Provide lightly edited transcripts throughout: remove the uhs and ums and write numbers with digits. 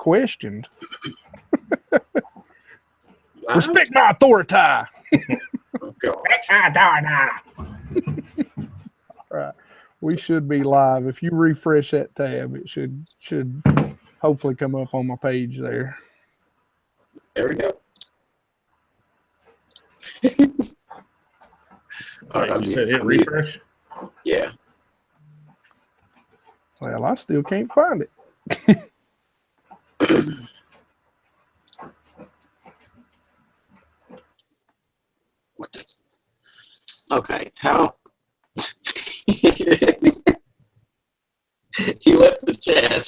questioned. Respect my authority. All right. We should be live. If you refresh that tab, it should hopefully come up on my page there. There we go. All right, you said hit refresh? Yeah. Well, I still can't find it. What the? Okay, how? He left the chat.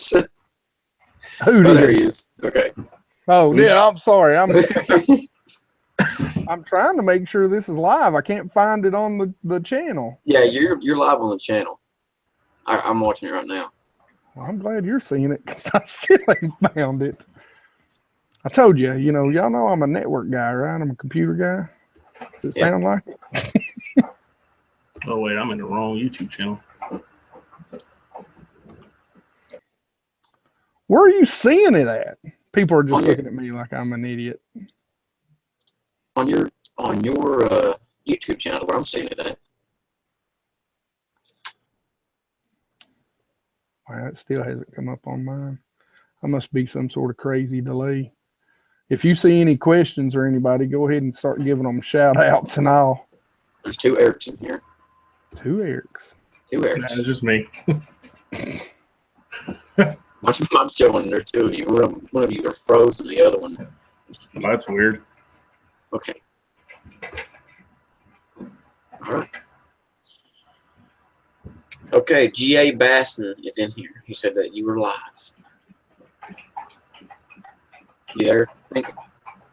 Who did? Oh, there he is. Okay. Oh, yeah, I'm sorry. I'm trying to make sure this is live. I can't find it on the channel. Yeah, you're live on the channel. I'm watching it right now. Well, I'm glad you're seeing it because I still ain't found it. I told you, y'all know I'm a network guy, right? I'm a computer guy. Does it sound like it? Oh, wait, I'm in the wrong YouTube channel. Where are you seeing it at? People are just looking at me like I'm an idiot. On your YouTube channel, where I'm seeing it at. Well, it still hasn't come up on mine. I must be some sort of crazy delay. If you see any questions or anybody, go ahead and start giving them shout outs and all. There's 2 Erics in here. 2 Erics. 2 Erics. Nah, it's just me. I'm showing there 2 of you. One of you are frozen, the other one. Oh, that's weird. Okay. All right. Okay, G.A. Bassin is in here. He said that you were live. You there?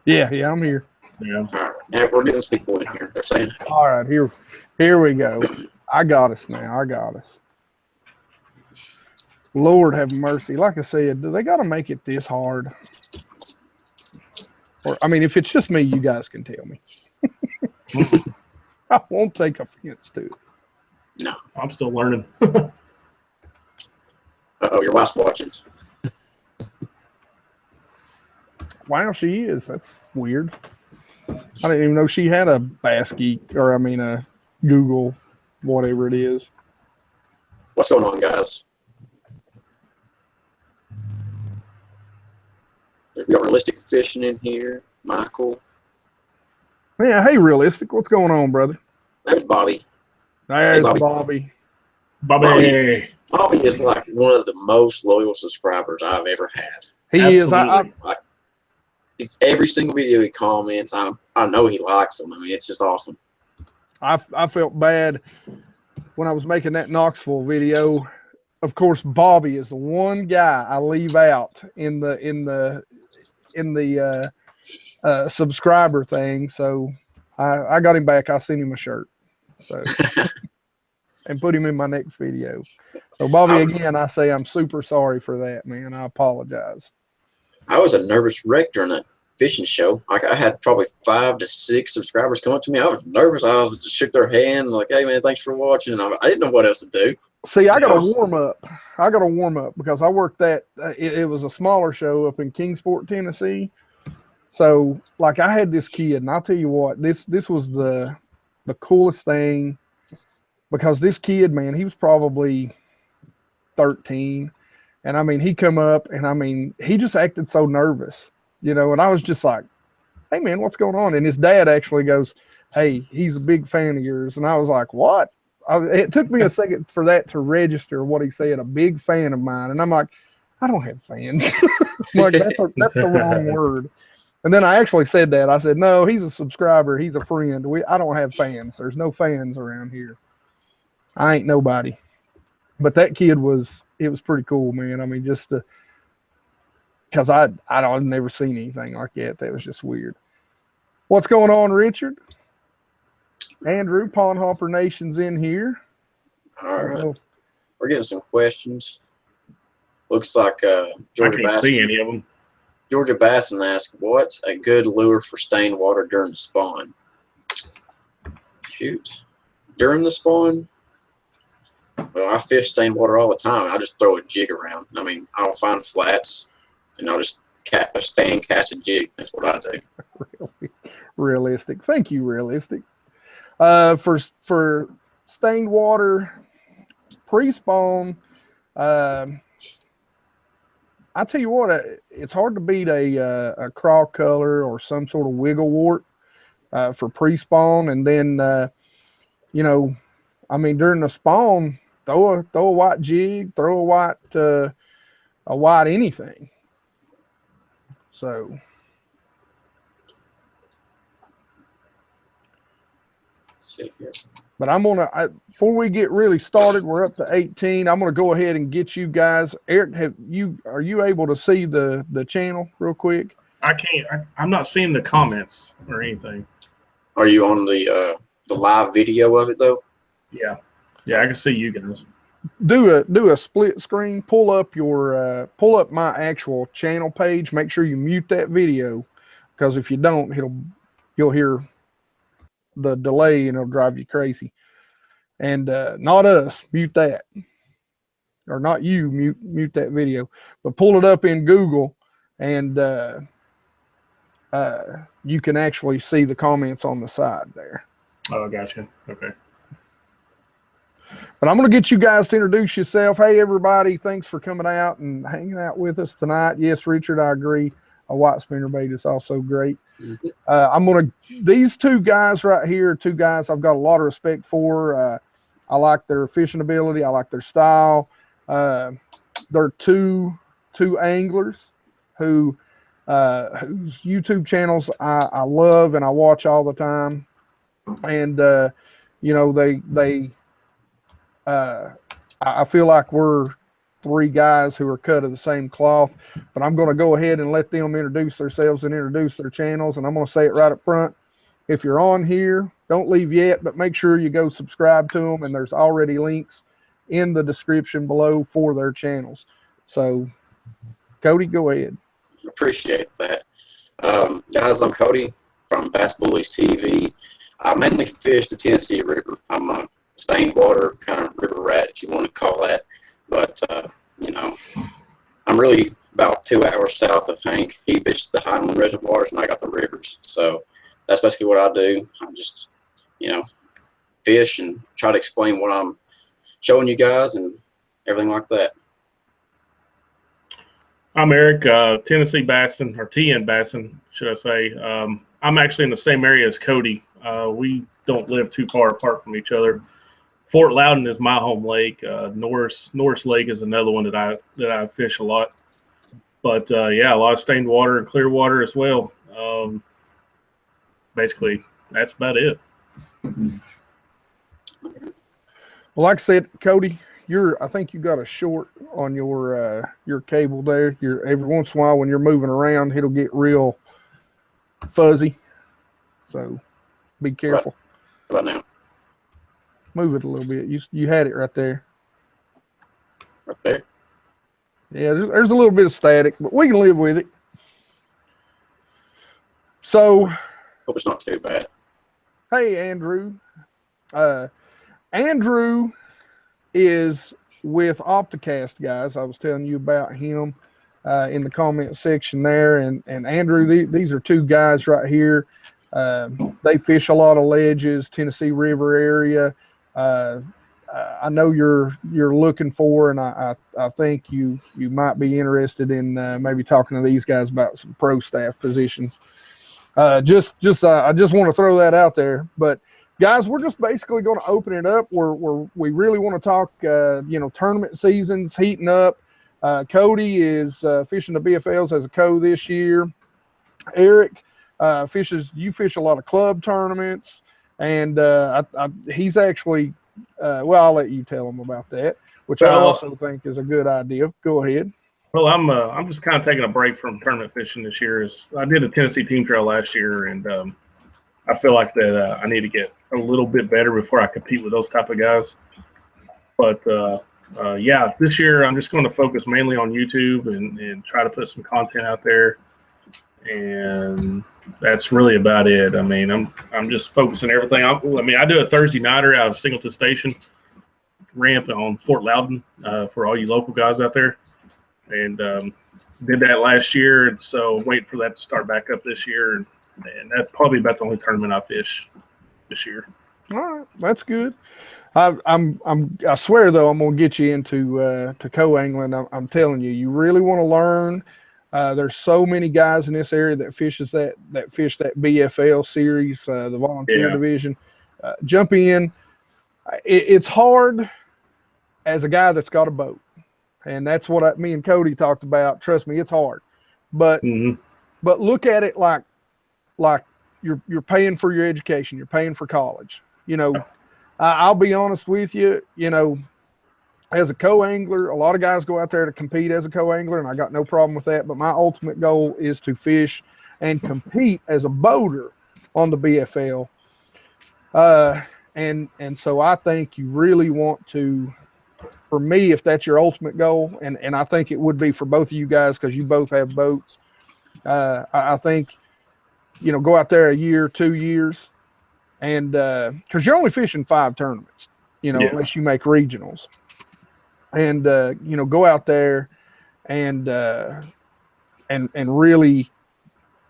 Yeah, I'm here. Yeah. All right. Now we're getting some people in here. They're saying. All right, here we go. I got us now. I got us. Lord have mercy. Like I said, do they got to make it this hard? Or I mean, if it's just me, you guys can tell me. I won't take offense to it. No, I'm still learning. Uh-oh, your wife's watching. Wow, she is. That's weird. I didn't even know she had a BassGeek, or I mean a Google, whatever it is. What's going on, guys? We got Realistic Fishing in here. Michael. Yeah, hey, Realistic. What's going on, brother? There's Bobby. There's Hey, Bobby. Bobby. Bobby is like one of the most loyal subscribers I've ever had. He is. It's every single video he comments. I know he likes them. I mean, it's just awesome. I felt bad when I was making that Knoxville video. Of course, Bobby is the one guy I leave out in the subscriber thing. So I got him back. I sent him a shirt. So and put him in my next video. So Bobby, again, I say I'm super sorry for that, man. I apologize. I was a nervous wreck during that fishing show. Like I had probably 5 to 6 subscribers come up to me. I was nervous. I was just shook their hand like, "Hey man, thanks for watching." I didn't know what else to do. See, I got to warm up. I got to warm up because I worked that. It was a smaller show up in Kingsport, Tennessee. So, like, I had this kid, and I'll tell you what, this was the coolest thing because this kid, man, he was probably 13. And I mean, he come up and I mean, he just acted so nervous, and I was just like, "Hey man, what's going on?" And his dad actually goes, "Hey, he's a big fan of yours." And I was like, "What?" It took me a second for that to register what he said, a big fan of mine. And I'm like, I don't have fans. Like, that's the wrong word. And then I actually said that. I said, no, he's a subscriber. He's a friend. I don't have fans. There's no fans around here. I ain't nobody. But that kid it was pretty cool, man. I mean, just because I've never seen anything like that. That was just weird. What's going on, Richard? Andrew, Pond Hopper Nation's in here. All right. We're getting some questions. Looks like Georgia I can't see any of them. Georgia Bassin asked, "What's a good lure for stained water during the spawn?" Shoot. During the spawn? Well, I fish stained water all the time. I just throw a jig around. I mean, I'll find flats, and I'll just stay and cast a jig. That's what I do. Realistic. Thank you, Realistic. For stained water, PreSpawn, I tell you what, it's hard to beat a craw color or some sort of wiggle wart for PreSpawn. And then, you know, I mean, during the spawn, throw a white jig, throw a white anything. So. But I'm gonna before we get really started, we're up to 18. I'm gonna go ahead and get you guys. Eric, are you able to see the channel real quick? I can't. I'm not seeing the comments or anything. Are you on the live video of it though? Yeah, I can see you guys. Do a split screen. Pull up my actual channel page. Make sure you mute that video, because if you don't, you'll hear the delay and it'll drive you crazy. And not us, mute that, or not you, mute that video, but pull it up in Google, and you can actually see the comments on the side there. Oh, gotcha. Okay. But I'm going to get you guys to introduce yourself. Hey, everybody, thanks for coming out and hanging out with us tonight. Yes, Richard, I agree. A white spinnerbait is also great. These two guys right here, two guys I've got a lot of respect for. I like their fishing ability. I like their style. They're two anglers whose YouTube channels I love and I watch all the time. And, you know, I feel like we're three guys who are cut of the same cloth, but I'm going to go ahead and let them introduce themselves and introduce their channels. And I'm going to say it right up front. If you're on here, don't leave yet, but make sure you go subscribe to them. And there's already links in the description below for their channels. So Cody, go ahead. Appreciate that. Guys, I'm Cody from BassBulliesTV. I mainly fish the Tennessee River. I'm a stained water kind of river rat, if you want to call that. But, you know, I'm really about 2 hours south of Hank. He fishes the Highland reservoirs, and I got the rivers. So that's basically what I do. I just, you know, fish and try to explain what I'm showing you guys and everything like that. I'm Eric, Tennessee Bassin, or TNBassin, should I say. I'm actually in the same area as Cody. We don't live too far apart from each other. Fort Loudon is my home lake. Norris Lake is another one that I fish a lot. But yeah, a lot of stained water and clear water as well. Basically, that's about it. Well, like I said, Cody, I think you got a short on your cable there. Every once in a while when you're moving around, it'll get real fuzzy. So be careful. Right now. Move it a little bit. You had it right there. Right there. Yeah, there's a little bit of static, but we can live with it. So, hope it's not too bad. Hey, Andrew. Andrew is with Opticast, guys. I was telling you about him in the comment section there. And Andrew, these are two guys right here. They fish a lot of ledges, Tennessee River area. I know you're looking for, and I think you might be interested in maybe talking to these guys about some pro staff positions. I just want to throw that out there. But guys, we're just basically going to open it up. We really want to talk, tournament seasons heating up. Cody is fishing the BFLs as a co this year. Eric you fish a lot of club tournaments, and he's actually I'll let you tell him about that, which I also think is a good idea. Go ahead. Well, I'm just kind of taking a break from tournament fishing this year. I did a Tennessee team trail last year, and I feel like that I need to get a little bit better before I compete with those type of guys. But yeah, this year I'm just going to focus mainly on YouTube and try to put some content out there, and that's really about it. I mean, I'm just focusing everything. I do a Thursday nighter out of Singleton Station ramp on Fort Loudon for all you local guys out there, and did that last year, and so wait for that to start back up this year. And that's probably about the only tournament I fish this year. All right, that's good. I swear though, I'm gonna get you into to co-angling. I'm telling you, you really want to learn. There's so many guys in this area that fish that BFL series, the volunteer division. Jump in. It's hard as a guy that's got a boat, and that's what me and Cody talked about. Trust me, it's hard, but look at it like you're paying for your education, you're paying for college. You know, I'll be honest with you. You know, as a co-angler, a lot of guys go out there to compete as a co-angler, and I got no problem with that. But my ultimate goal is to fish and compete as a boater on the BFL. And so I think you really want to, for me, if that's your ultimate goal, and I think it would be for both of you guys because you both have boats, I think, you know, go out there a year, 2 years, and because you're only fishing 5 tournaments, you know, unless you make regionals. And you know, go out there and really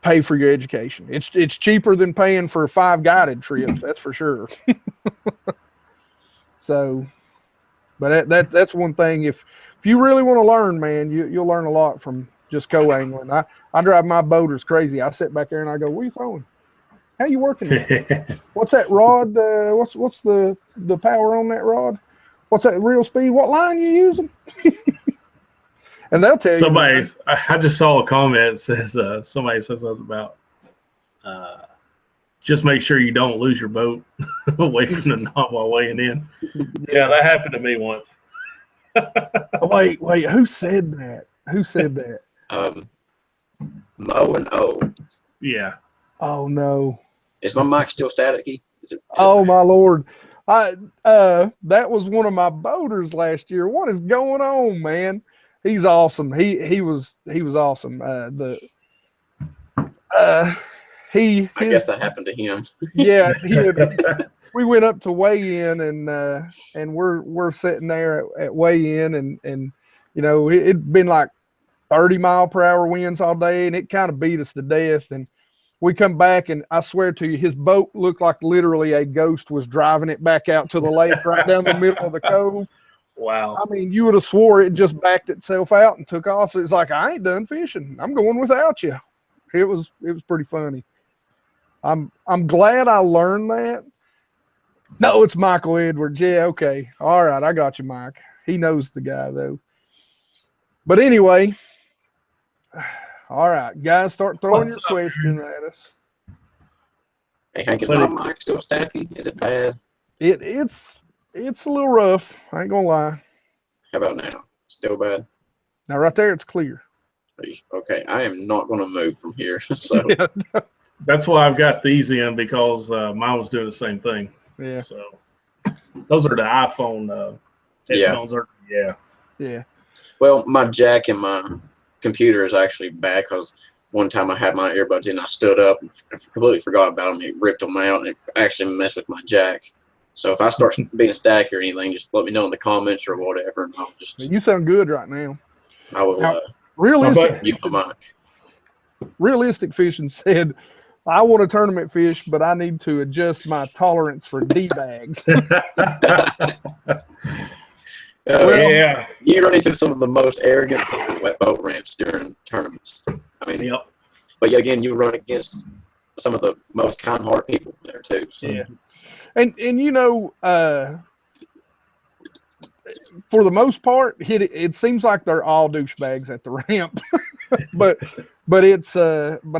pay for your education. It's cheaper than paying for 5 guided trips, that's for sure. So, but that's one thing. If you really want to learn, man, you'll learn a lot from just co-angling. I drive my boaters crazy. I sit back there and I go, "What are you throwing? How you working that? What's that rod? What's the power on that rod? What's that reel speed? What line you using?" And they'll tell you. I just saw a comment that says somebody says something about just make sure you don't lose your boat away from the knot while weighing in. Yeah, that happened to me once. Wait, who said that? Who said that? Mo and O. Yeah. Oh no. Is my mic still staticky? Oh my Lord. That was one of my boaters last year. What is going on, man? He's awesome. He was awesome. I guess that happened to him. Yeah, we went up to weigh in, and we're sitting there at weigh in, and you know, it'd been like 30-mile-per-hour winds all day, and it kind of beat us to death. And we come back, and I swear to you, his boat looked like literally a ghost was driving it back out to the lake right down the middle of the cove. Wow. I mean, you would have swore it just backed itself out and took off. It's like, I ain't done fishing. I'm going without you. It was pretty funny. I'm glad I learned that. No, it's Michael Edwards. Yeah, okay. All right, I got you, Mike. He knows the guy, though. But anyway, all right, guys, start throwing your question at us. Hey, Hank, is my mic still staticky? Is it bad? It's a little rough. I ain't gonna lie. How about now? Still bad? Now, right there, it's clear. Okay, I am not going to move from here. So that's why I've got these in, because mine was doing the same thing. Yeah. So those are the iPhone headphones. Yeah. Well, my jack and my computer is actually back, because one time I had my earbuds in, I stood up and completely forgot about them. It ripped them out, and it actually messed with my jack. So if I start being static or anything, just let me know in the comments or whatever, and I'll just. You sound good right now. I will. Realistic Fishing said, "I want a tournament fish, but I need to adjust my tolerance for D-bags." Yeah, you run into some of the most arrogant people at boat ramps during tournaments. I mean, but yet again, you run against some of the most kind-hearted people there too. So. Yeah, and you know, for the most part, it seems like they're all douchebags at the ramp. but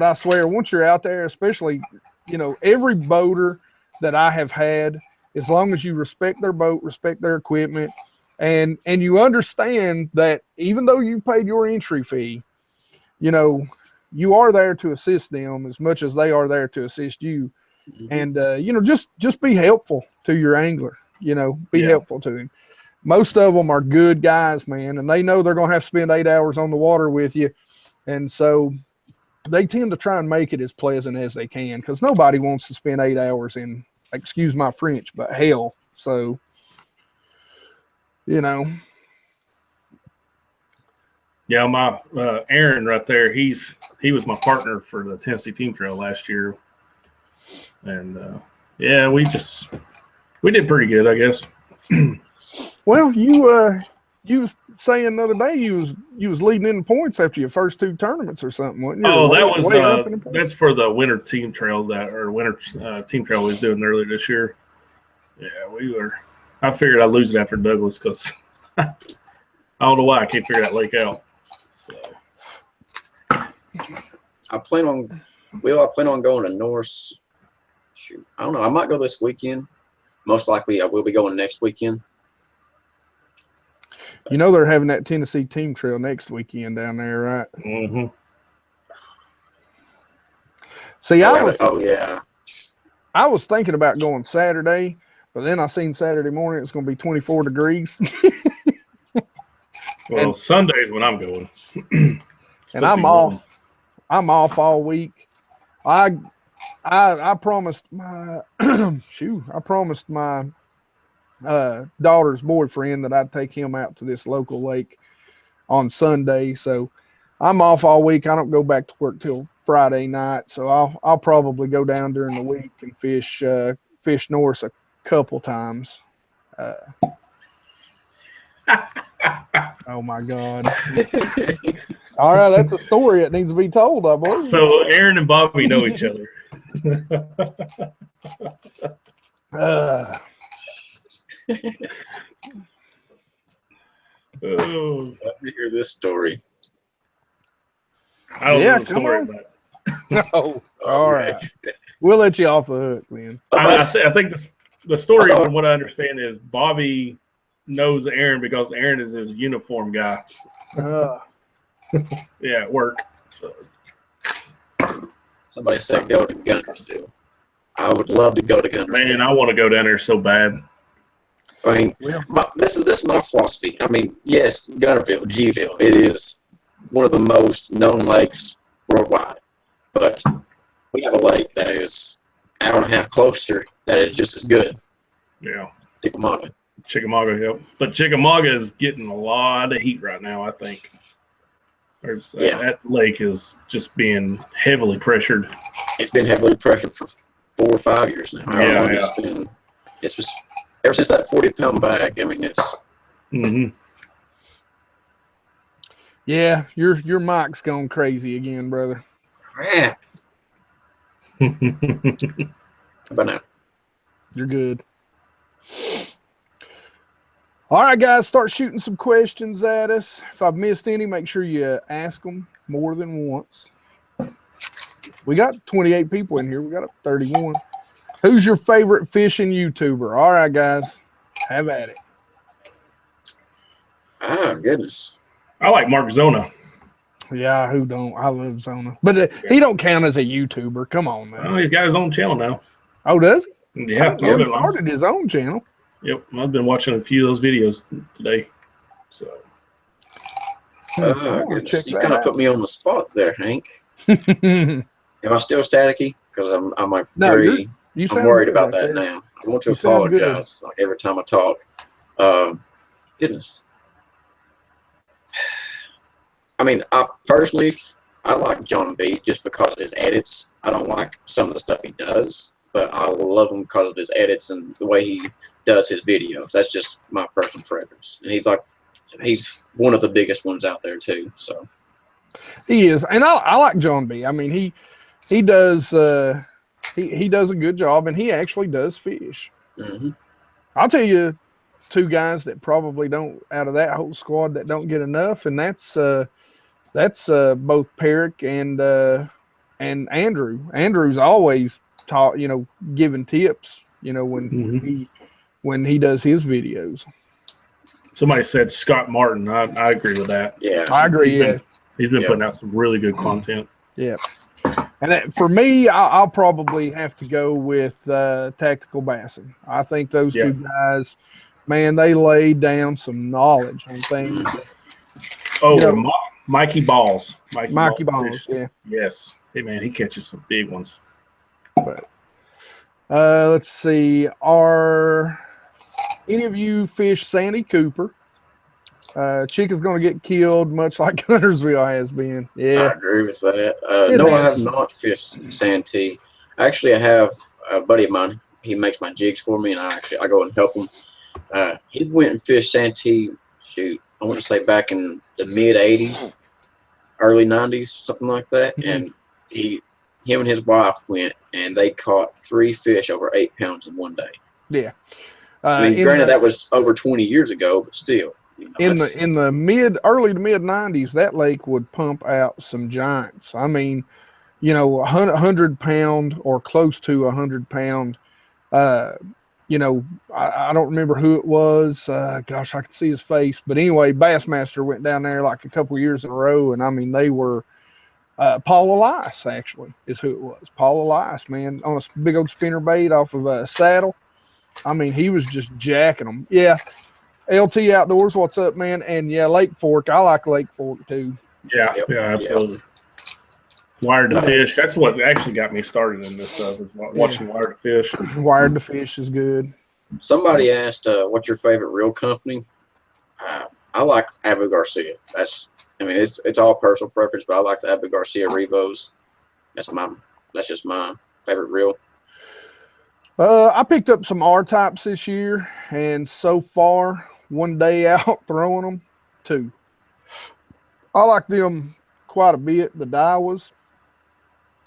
I swear, once you're out there, especially, you know, every boater that I have had, as long as you respect their boat, respect their equipment, and you understand that even though you paid your entry fee, you know, you are there to assist them as much as they are there to assist you. And you know, just be helpful to your angler. You know, be helpful to him. Most of them are good guys, man, and they know they're going to have to spend 8 hours on the water with you. And so they tend to try and make it as pleasant as they can, because nobody wants to spend 8 hours in, excuse my French, but hell. So, you know. Yeah, my Aaron right there. He was my partner for the Tennessee Team Trail last year, and yeah, we did pretty good, I guess. Well, you was saying the other day you was leading in points after your first 2 tournaments or something, wasn't you? Oh, that way up in the was points. that's for the winter team trail winter team trail we was doing earlier this year. Yeah, we were. I figured I'd lose it after Douglas because I don't know why I can't figure that lake out. So I plan on going to Norse. Shoot, I don't know. I might go this weekend. Most likely, I will be going next weekend. You know they're having that Tennessee Team Trail next weekend down there, right? mm-hmm. See, yeah. I was thinking about going Saturday, but then I seen Saturday morning it's going to be 24 degrees. Well, Sunday's when I'm going. And I'm off. I'm off all week. I promised my I promised my daughter's boyfriend that I'd take him out to this local lake on Sunday. So I'm off all week. I don't go back to work till Friday night. So I'll probably go down during the week and fish Norse a couple times. Oh my God. All right, that's a story that needs to be told, I believe. So Aaron and Bobby know each other. Oh, Let me hear this story. I don't know the story, but No. All right. We'll let you off the hook, man. I think the story, from what I understand, is Bobby knows Aaron because Aaron is his uniform guy. Yeah, at work. So Somebody said go to Gunners, too. I would love to go to Gunners. Man, I want to go down there so bad. I mean, this is my philosophy. I mean, yes, Gunnerville, Gville, it is one of the most known lakes worldwide. But we have a lake that is an hour and a half closer that is just as good. Yeah. Chickamauga. Yep. But Chickamauga is getting a lot of heat right now, I think. That lake is just being heavily pressured. It's been heavily pressured for 4 or 5 years now. It's just ever since that 40-pound bag. I mean, it's. Mm-hmm. Yeah, your mic's going crazy again, brother. Crap. How about now? You're good. All right, guys, start shooting some questions at us. If I've missed any, make sure you ask them more than once. We got 28 people in here. We got 31. Who's your favorite fishing YouTuber? All right, guys, have at it. Ah, goodness. I like Mark Zona. Yeah, who don't? I love Zona. But he don't count as a YouTuber. Come on, man. Oh, he's got his own channel now. Oh, does he? Yeah. He started his own channel. Yep, I've been watching a few of those videos today. So, goodness. You kind of put me on the spot there, Hank. Am I still staticky? Because I'm worried about that now. I want to apologize like every time I talk. Goodness. I mean, I like John B just because of his edits. I don't like some of the stuff he does, but I love him because of his edits and the way he does his videos. That's just my personal preference. And he's one of the biggest ones out there too. So he is, and I like John B. I mean, he does he does a good job, and he actually does fish. Mm-hmm. I'll tell you 2 guys that probably don't, out of that whole squad, that don't get enough, and that's both Peric and Andrew. Andrew's always taught, giving tips, when he does his videos. Somebody said Scott Martin. I agree with that. Yeah, I agree. He's been putting out some really good content. Yeah. And for me, I'll probably have to go with Tactical Bassin. I think those 2 guys, man, they laid down some knowledge on things. Mikey Balls. Mikey Balls, yeah. Yes. Hey, man, he catches some big ones. But let's see. Are any of you fish Sandy Cooper? Chica's going to get killed, much like Huntersville has been. Yeah, I agree with that. It No, I has. have not fished Santee. Actually, I have a buddy of mine. He makes my jigs for me, and I go and help him. He went and fished Santee. Shoot, I want to say back in the mid '80s, early '90s, something like that. Mhm. And him and his wife went, and they caught 3 fish over 8 pounds in one day. Yeah. I mean, granted, that was over 20 years ago, but still. You know, in the early to mid 90s, that lake would pump out some giants. I mean, you know, 100-pound or close to 100-pound. You know, I don't remember who it was. Gosh, I could see his face. But anyway, Bassmaster went down there like a couple of years in a row, and I mean, they were Paul Elias actually is who it was. Paul Elias, man, on a big old spinner bait off of a saddle. I mean, he was just jacking them. Yeah. LT Outdoors, what's up, man? And yeah, Lake Fork. I like Lake Fork too. Yeah, absolutely. Wired to Fish. That's what actually got me started in this stuff, is watching Wired to Fish. Wired to Fish is good. Somebody asked, what's your favorite reel company? I like Abu Garcia. I mean, it's all personal preference, but I like the Abu Garcia Revos. That's just my favorite reel. I picked up some R-types this year, and so far, one day out throwing them, 2. I like them quite a bit. The Daiwas.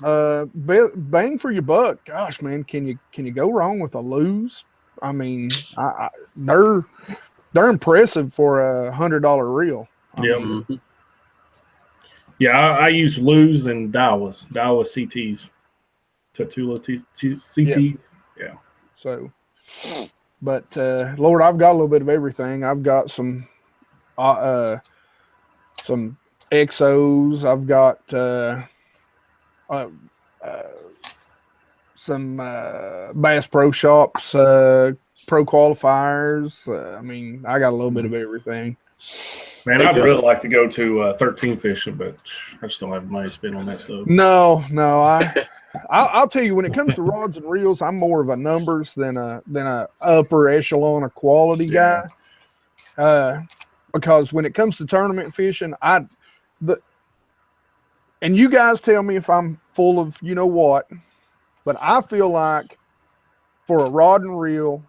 Bang for your buck. Gosh, man, can you go wrong with a Lose? I mean, they're impressive for a $100 reel. Yeah, I use Lose and Daiwas CTs, Tatula CTs. Yeah. So, but Lord, I've got a little bit of everything. I've got some XOs. I've got some Bass Pro Shops, Pro Qualifiers. I mean, I got a little bit of everything. Man, I'd really like to go to 13 fishing, but I just don't have money to spend on that stuff. No, I'll tell you, when it comes to rods and reels, I'm more of a numbers than a upper echelon of quality guy. Because when it comes to tournament fishing, and you guys tell me if I'm full of you know what, but I feel like for a rod and reel,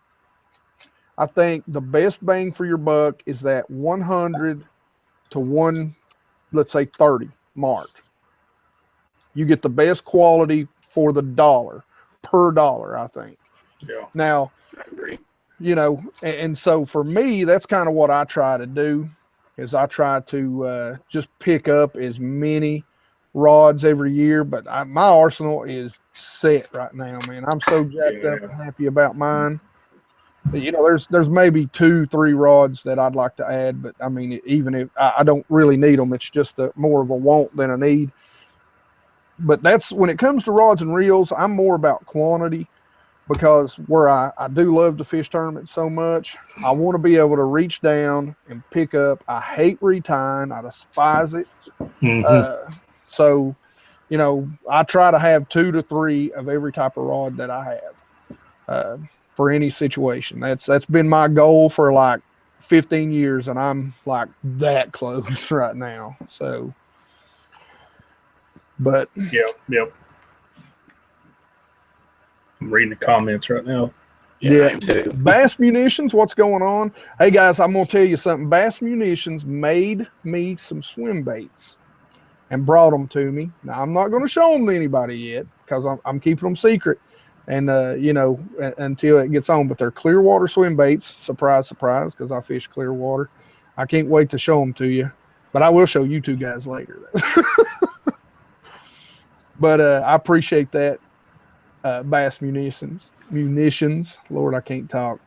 I think the best bang for your buck is that 100 to let's say 30 mark. You get the best quality for the per dollar, I think. Yeah. I Now, agree. You know, and so for me, that's kind of what I try to do, is I try to just pick up as many rods every year. But my arsenal is set right now, man. I'm so jacked up and happy about mine. But, you know, there's maybe 2-3 rods that I'd like to add, but I mean, even if I don't really need them, it's just more of a want than a need. But that's when it comes to rods and reels, I'm more about quantity, because where I do love to fish tournaments so much, I want to be able to reach down and pick up. I hate retying. I despise it. So, you know, I try to have 2 to 3 of every type of rod that I have for any situation. That's been my goal for like 15 years, and I'm like that close right now. So, but Yep. I'm reading the comments right now. Yeah. Bass Munitions, what's going on? Hey guys, I'm gonna tell you something. Bass Munitions made me some swim baits and brought them to me. Now I'm not gonna show them to anybody yet, because I'm keeping them secret, and you know, until it gets on. But they're Clearwater swim baits. Surprise, surprise, because I fish Clearwater. I can't wait to show them to you, but I will show you 2 guys later. But I appreciate that. Bass Munitions. Lord, I can't talk.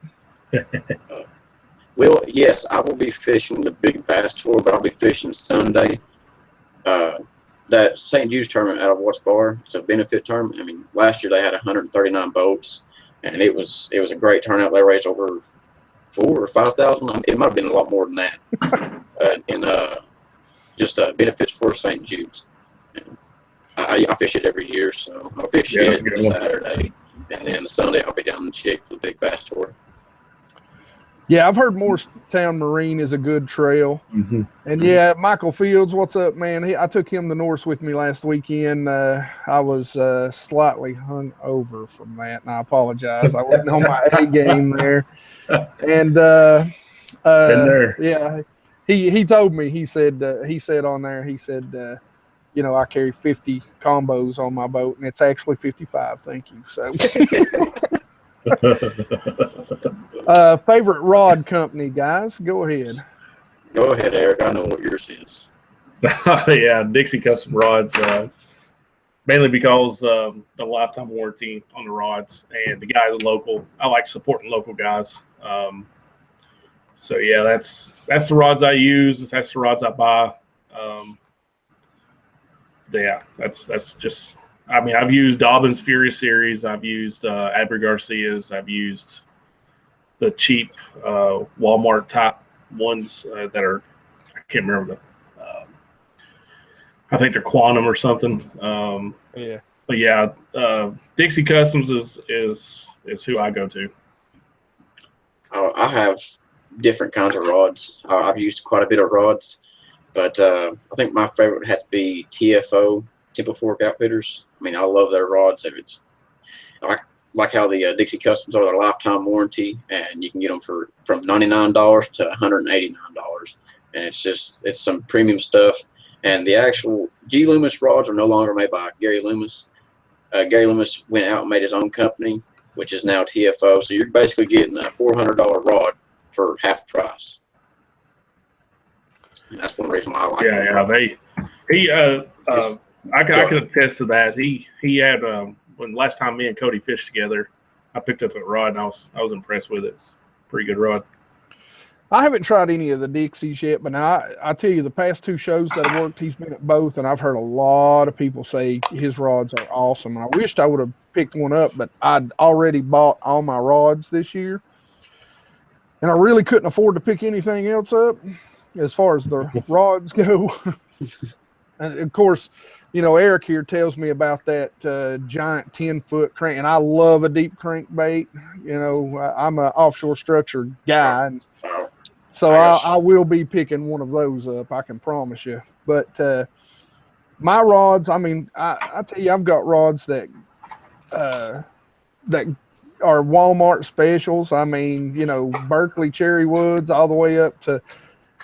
Well, yes, I will be fishing the Big Bass Tour, but I'll be fishing Sunday. That St. Jude's tournament out of Watts Bar, it's a benefit tournament. I mean, last year they had 139 boats, and it was a great turnout. They raised over 4,000 or 5,000. It might have been a lot more than that. And just benefits for St. Jude's. And I fish it every year, so I'll fish it Saturday, and then Sunday I'll be down in Chick for the Big Bass Tour. Yeah, I've heard Morristown Marine is a good trail. Mm-hmm. And yeah, Michael Fields, what's up, man? I took him to Norse with me last weekend. I was slightly hung over from that, and I apologize. I wasn't on my A game there. And Been there. yeah, he told me, he said on there, you know, I carry 50 combos on my boat, and it's actually 55. Thank you. So favorite rod company, guys? Go ahead. Go ahead, Eric. I know what yours is. Yeah, Dixie Custom Rods. Mainly because the lifetime warranty on the rods, and the guys are local. I like supporting local guys. So yeah, that's the rods I use. That's the rods I buy. Yeah, that's just. I mean, I've used Dobbins Fury Series. I've used Adri Garcia's. I've used the cheap Walmart type ones that are, I can't remember I think they're Quantum or something. Yeah. But yeah, Dixie Customs is who I go to. I have different kinds of rods. I've used quite a bit of rods, but I think my favorite has to be TFO, Temple Fork Outfitters. I mean, I love their rods. If it's like how the Dixie Customs are, their lifetime warranty, and you can get them from $99 to $189, and it's some premium stuff. And the actual G. Loomis rods are no longer made by Gary Loomis. Gary Loomis went out and made his own company, which is now TFO. So you're basically getting a $400 rod for half the price. And that's one reason why I like it. Yeah, I can attest to that. He had when last time me and Cody fished together, I picked up a rod and I was impressed with it. It's a pretty good rod. I haven't tried any of the Dixies yet, but now I tell you, the past two shows that I've worked, he's been at both, and I've heard a lot of people say his rods are awesome. And I wished I would have picked one up, but I'd already bought all my rods this year, and I really couldn't afford to pick anything else up as far as the rods go. And of course, you know, Eric here tells me about that giant 10-foot crank, and I love a deep crankbait. You know, I'm an offshore structure guy, and so I will be picking one of those up, I can promise you. But my rods, I mean, I tell you, I've got rods that are Walmart specials. I mean, you know, Berkeley Cherry Woods all the way up to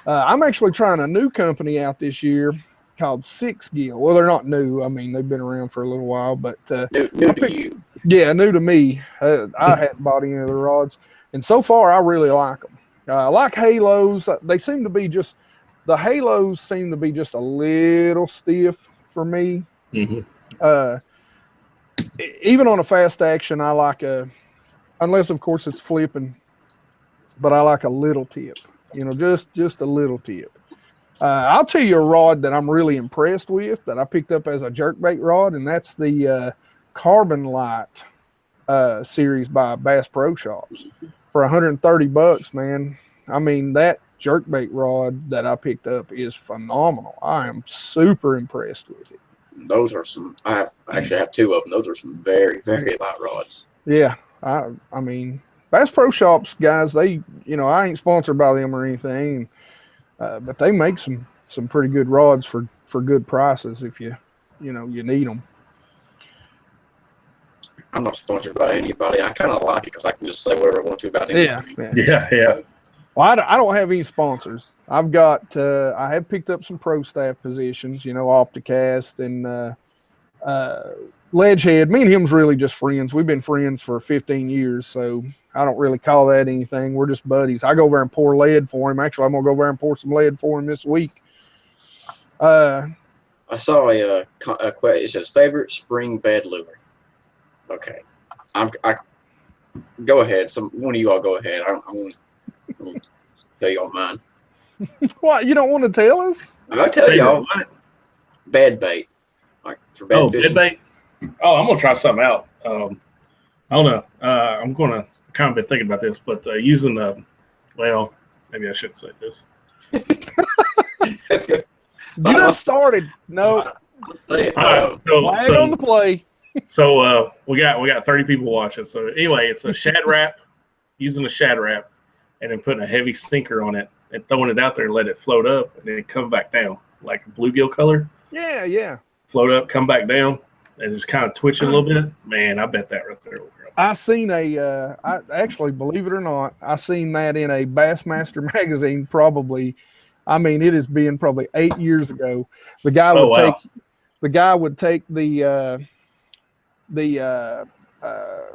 I'm actually trying a new company out this year called Six Gill. Well, they're not new. I mean, they've been around for a little while, but new to you. Yeah, new to me. I hadn't bought any of the rods, and so far I really like them. I like Halos. They seem to be the Halos seem to be just a little stiff for me. Mm-hmm. Even on a fast action, I like unless of course it's flipping, but I like a little tip. You know, just a little tip. I'll tell you a rod that I'm really impressed with that I picked up as a jerkbait rod, and that's the Carbon Light series by Bass Pro Shops for $130, man. I mean, that jerkbait rod that I picked up is phenomenal. I am super impressed with it. Those are some. I actually have two of them. Those are some very, very light rods. Yeah, I mean, Bass Pro Shops guys, they, you know, I ain't sponsored by them or anything. But they make some pretty good rods for good prices if you need them. I'm not sponsored by anybody. I kind of like it because I can just say whatever I want to about anything. Yeah. Well, I don't have any sponsors. I've got I have picked up some pro staff positions, you know, Opticast and Ledgehead. Me and him's really just friends. We've been friends for 15 years, so I don't really call that anything. We're just buddies. I go over and pour lead for him. Actually, I'm gonna go over and pour some lead for him this week. I saw a it says favorite spring bed lure. Okay, I go ahead. One of you all go ahead. I'm gonna tell y'all mine. What, you don't want to tell us? I'll tell y'all. Bed bait, like for bed fishing. Bed bait. Oh, I'm gonna try something out. I don't know. I'm gonna kind of been thinking about this, but using well, maybe I shouldn't say this. You done started. No. Flag on the play. So we got 30 people watching. So anyway, it's a Shad Wrap. Using a Shad Wrap and then putting a heavy sinker on it and throwing it out there and let it float up and then come back down like bluegill color. Yeah, yeah. Float up, come back down, and just kind of twitch a little bit. Man, I bet that right there. I seen I actually, believe it or not, I seen that in a Bassmaster magazine. Probably, I mean, it has been probably 8 years ago. The guy would take the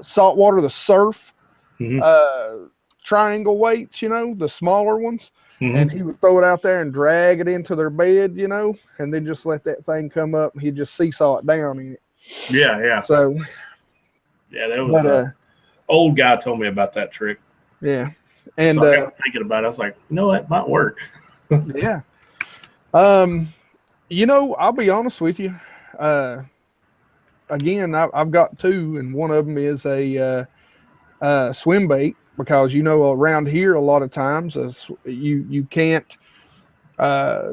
saltwater, the surf triangle weights, the smaller ones, and he would throw it out there and drag it into their bed, and then just let that thing come up, and he'd just seesaw it down in it. Yeah, yeah. So, yeah, that was an old guy told me about that trick. Yeah, and so I got thinking about it. I was like, that might work. Yeah. I'll be honest with you. Again, I've got two, and one of them is a swim bait, because around here a lot of times you can't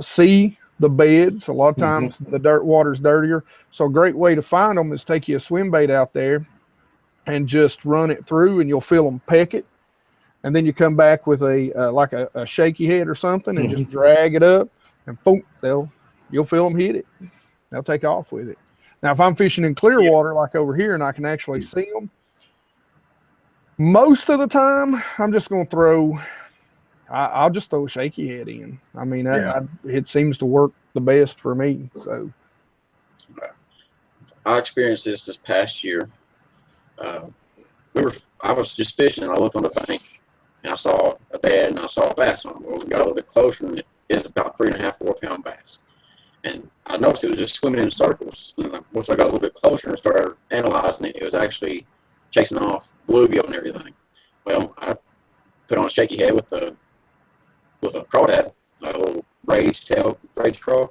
see the beds. A lot of times the dirt water's dirtier. So a great way to find them is take you a swim bait out there and just run it through, and you'll feel them peck it, and then you come back with like a shaky head or something and just drag it up, and boom, you'll feel them hit it. They'll take off with it. Now, if I'm fishing in clear water like over here and I can actually see them, most of the time I'm just going to throw. I'll just throw a shaky head in. I mean, it seems to work the best for me. So, I experienced this past year. I was just fishing, and I looked on the bank, and I saw a bed, and I saw a bass on it. We got a little bit closer, and it was about 3.5, 4 pound bass. And I noticed it was just swimming in circles. And once I got a little bit closer and started analyzing it, it was actually chasing off bluegill and everything. Well, I put on a shaky head with a crawdad, a little raised craw,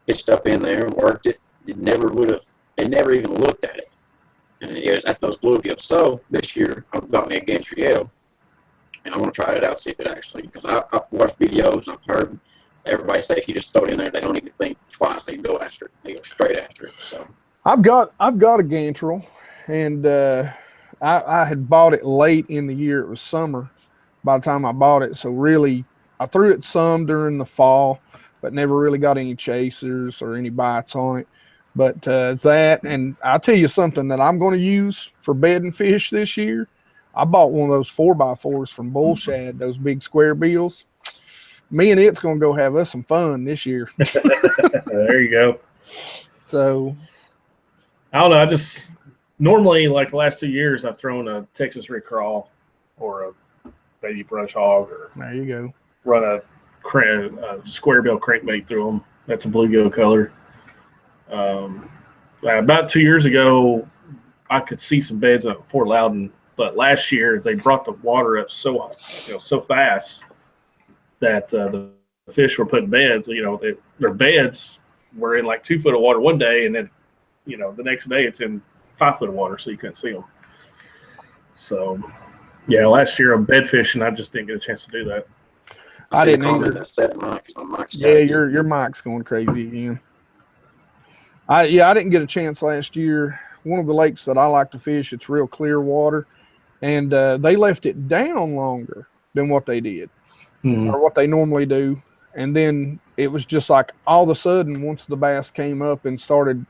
hitched up in there and worked it. It never even looked at it. And it was at those bluegill. So this year I've got me a Gantriel, and I want to try it out, see if it actually, because I've watched videos and I've heard everybody say if you just throw it in there, they don't even think twice. They go after it. They go straight after it. So I've got a Gantriel, and I had bought it late in the year. It was summer by the time I bought it. So really, I threw it some during the fall, but never really got any chasers or any bites on it. But that, and I'll tell you something that I'm going to use for bedding fish this year. I bought one of those 4x4s from Bull Shad, those big square bills. Me and it's going to go have us some fun this year. There you go. So, I don't know. I just normally, like the last 2 years, I've thrown a Texas Red Crawl or a baby brush hog, or there you go. Run a square bill crankbait through them. That's a bluegill color. About 2 years ago, I could see some beds up at Fort Loudon, but last year they brought the water up so fast that the fish were putting beds. Their beds were in like 2 foot of water one day, and then the next day it's in 5 foot of water, so you couldn't see them. So yeah, last year I'm bed fishing, I just didn't get a chance to do that. I didn't either. Yeah, your mic's going crazy again. I didn't get a chance last year. One of the lakes that I like to fish, it's real clear water, and they left it down longer than what they did or what they normally do. And then it was just like all of a sudden, once the bass came up and started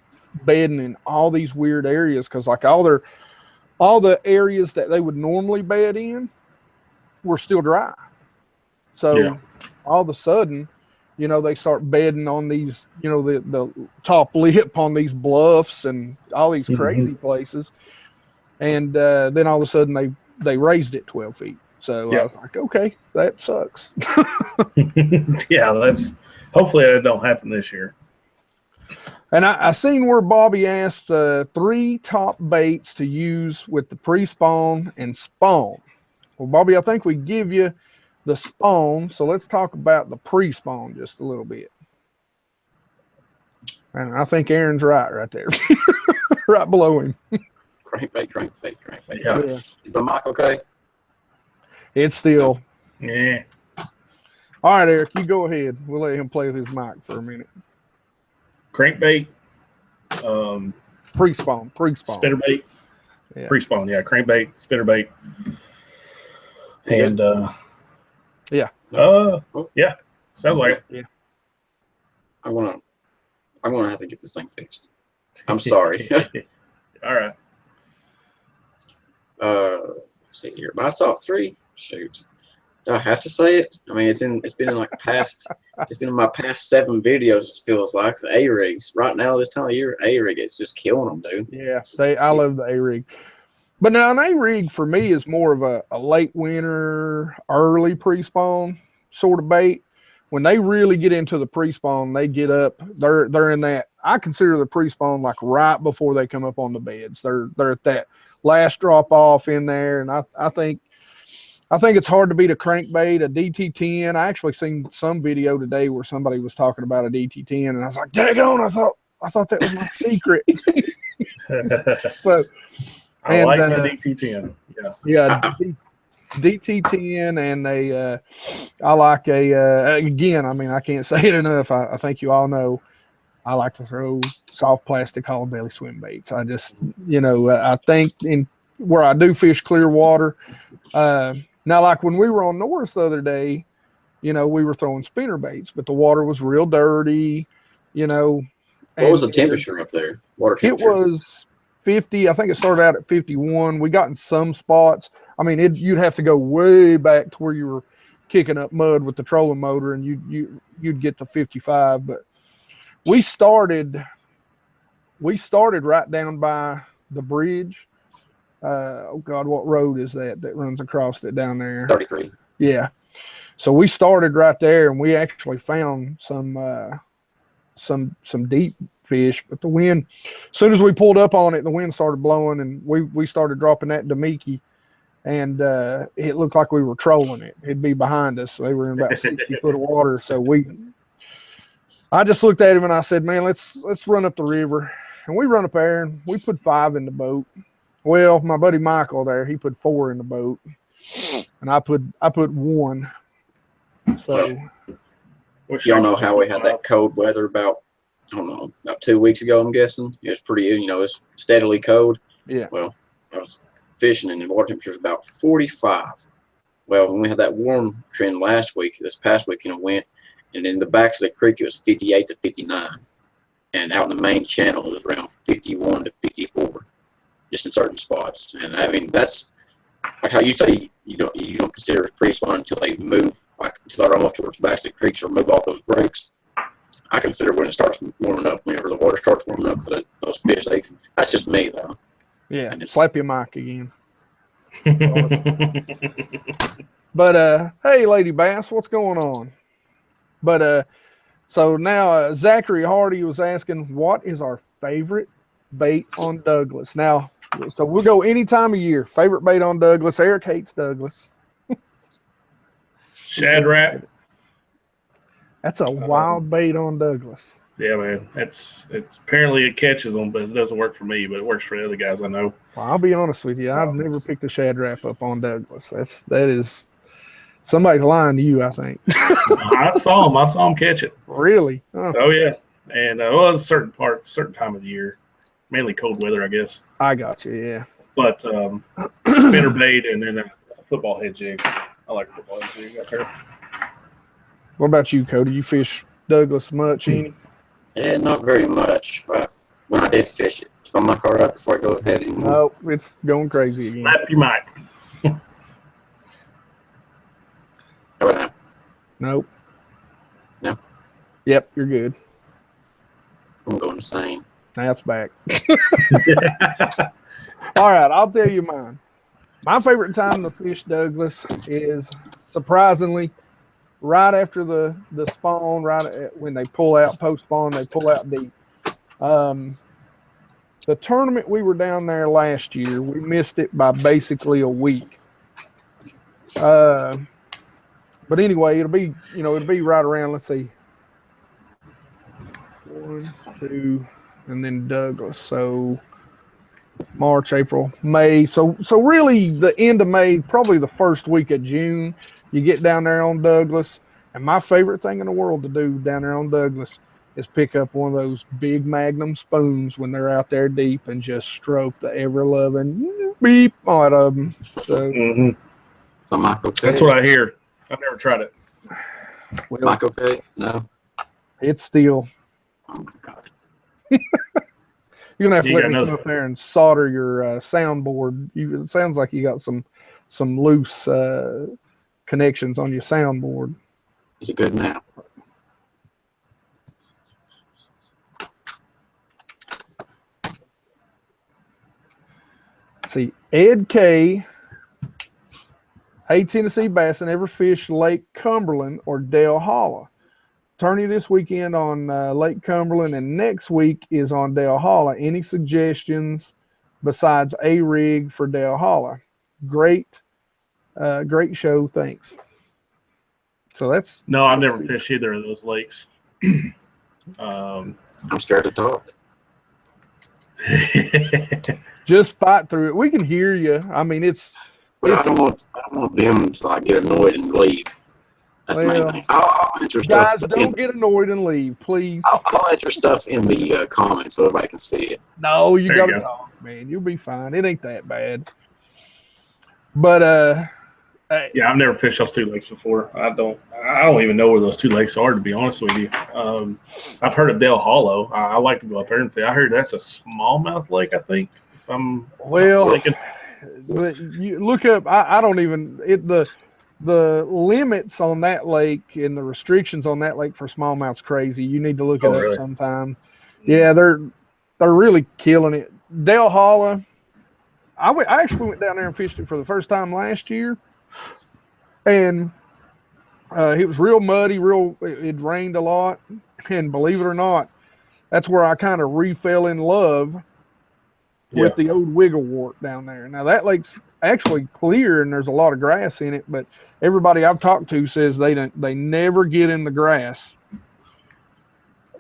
bedding in all these weird areas, because like all the areas that they would normally bed in were still dry. So all of a sudden, they start bedding on these, the top lip on these bluffs and all these crazy places. And then all of a sudden they raised it 12 feet. So I was like, okay, that sucks. Yeah, hopefully that don't happen this year. And I seen where Bobby asked 3 top baits to use with the pre-spawn and spawn. Well, Bobby, I think we give you the spawn, so let's talk about the pre-spawn just a little bit. And I think Aaron's right there. Right below him. Crankbait. Yeah. Is the mic okay? It's still. Yeah. All right, Eric, you go ahead. We'll let him play with his mic for a minute. Crankbait. Pre-spawn. Spinnerbait. Yeah. Pre-spawn, yeah. Crankbait, spinnerbait. And Yeah. Yeah. Sounds like it. Yeah. I'm gonna have to get this thing fixed. I'm sorry. All right. Let's see here. My top 3. Shoot. Do I have to say it? I mean, it's been in like it's been in my past 7 videos. It feels like the A-rigs right now. This time of year, A-rig is just killing them, dude. Yeah, I love the A-rig. But now an A-rig for me is more of a late winter, early pre-spawn sort of bait. When they really get into the pre-spawn, they get up. They're in that. I consider the pre-spawn like right before they come up on the beds. They're at that last drop off in there, and I think it's hard to beat a crankbait, a DT10. I actually seen some video today where somebody was talking about a DT10, and I was like, daggone, I thought that was my secret. So I like the DT10. Yeah, DT10, and I like again, I mean, I can't say it enough. I think you all know I like to throw soft plastic hollow belly swim baits. I just, I think in where I do fish clear water, now, like when we were on Norris the other day, we were throwing spinner baits, but the water was real dirty, What was the temperature up there? Water temperature? It was 50. I think it started out at 51. We got in some spots. I mean, you'd have to go way back to where you were kicking up mud with the trolling motor, and you'd get to 55. But we started right down by the bridge. Oh God, what road is that runs across it down there? 33. Yeah. So we started right there, and we actually found some deep fish, but the wind, as soon as we pulled up on it, the wind started blowing, and we started dropping that Demiki, and it looked like we were trolling it. It'd be behind us. So they were in about 60 foot of water. So I just looked at him and I said, man, let's run up the river. And we run up there and we put 5 in the boat. Well, my buddy Michael there, he put 4 in the boat, and I put 1. So y'all know how we had that cold weather about 2 weeks ago, I'm guessing. It was pretty, it's steadily cold. Yeah. Well, I was fishing and the water temperature was about 45. Well, when we had that warm trend this past weekend, it went, and in the backs of the creek, it was 58 to 59. And out in the main channel, it was around 51 to 54, just in certain spots. And I mean, that's like how you say you don't consider it pre-spawn until they move, like until they're almost towards the back of the creeks or move off those breaks. I consider when it starts warming up, whenever the water starts warming up, those fish, that's just me though. Yeah, slap your mic again. But hey, Lady Bass, what's going on? But so now Zachary Hardy was asking, what is our favorite bait on Douglas? Now, so we'll go any time of year. Favorite bait on Douglas. Eric hates Douglas. Shad Rat. That's a wild bait on Douglas. Yeah, man. It's apparently it catches them, but it doesn't work for me. But it works for the other guys I know. Well, I'll be honest with you. I've never picked a Shad Rat up on Douglas. That is somebody's lying to you, I think. I saw him catch it. Really? Oh yeah. And well, it's a certain time of the year, mainly cold weather, I guess. I got you. Yeah. But spinner bait and then a football head jig. I like football head jig out there. What about you, Cody? You fish Douglas much, any? Yeah, not very much. But when I did fish it, so I'm not car out before I go ahead anymore. No, it's going crazy again. Slap your mic. How about now? Nope. No? Yep, you're good. I'm going insane. Now it's back. All right, I'll tell you mine. My favorite time to fish Douglas is surprisingly right after the spawn, when they pull out post-spawn, they pull out deep. The tournament we were down there last year, we missed it by basically a week. But anyway, it'll be right around, let's see, 1, 2, and then Douglas. So March, April, May. So really the end of May, probably the first week of June, you get down there on Douglas. And my favorite thing in the world to do down there on Douglas is pick up one of those big Magnum spoons when they're out there deep and just stroke the ever-loving beep out of them. So, So Michael, that's what I hear. I've never tried it. Well, Mike, okay? No. it's still. Oh my God. You're gonna have to You let got me come another- up there and solder your soundboard. It sounds like you got some loose connections on your soundboard. Is it good now? Let's see, Ed K. Hey, Tennessee Bassin, ever fish Lake Cumberland or Dale Hollow? Tourney this weekend on Lake Cumberland, and next week is on Dale Hollow. Any suggestions besides a rig for Dale Hollow? Great show. Thanks. So that's No, I've never fished either of those lakes. I'm scared to talk. Just fight through it. We can hear you. I mean, But I don't want them to like get annoyed and leave. That's the main thing. I'll answer guys, stuff. don't get annoyed and leave, please. I'll answer stuff in the comments so everybody can see it. No, you There got you to go. talk, man. You'll be fine. It ain't that bad. But Yeah, I've never fished those two lakes before. I don't even know where those two lakes are, to be honest with you. I've heard of Dale Hollow. I like to go up there and fish. I heard that's a smallmouth lake, I think. If I'm well, not mistaken. but you look up. I don't even the limits on that lake and the restrictions on that lake for smallmouth's crazy. You need to look it up really? sometime. Yeah, they're really killing it. Dale Hollow. I actually went down there and fished it for the first time last year, and it was real muddy. It rained a lot, and believe it or not, that's where I kind of fell in love with the old wiggle wart down there. Now that lake's actually clear and there's a lot of grass in it, but everybody I've talked to says they never get in the grass.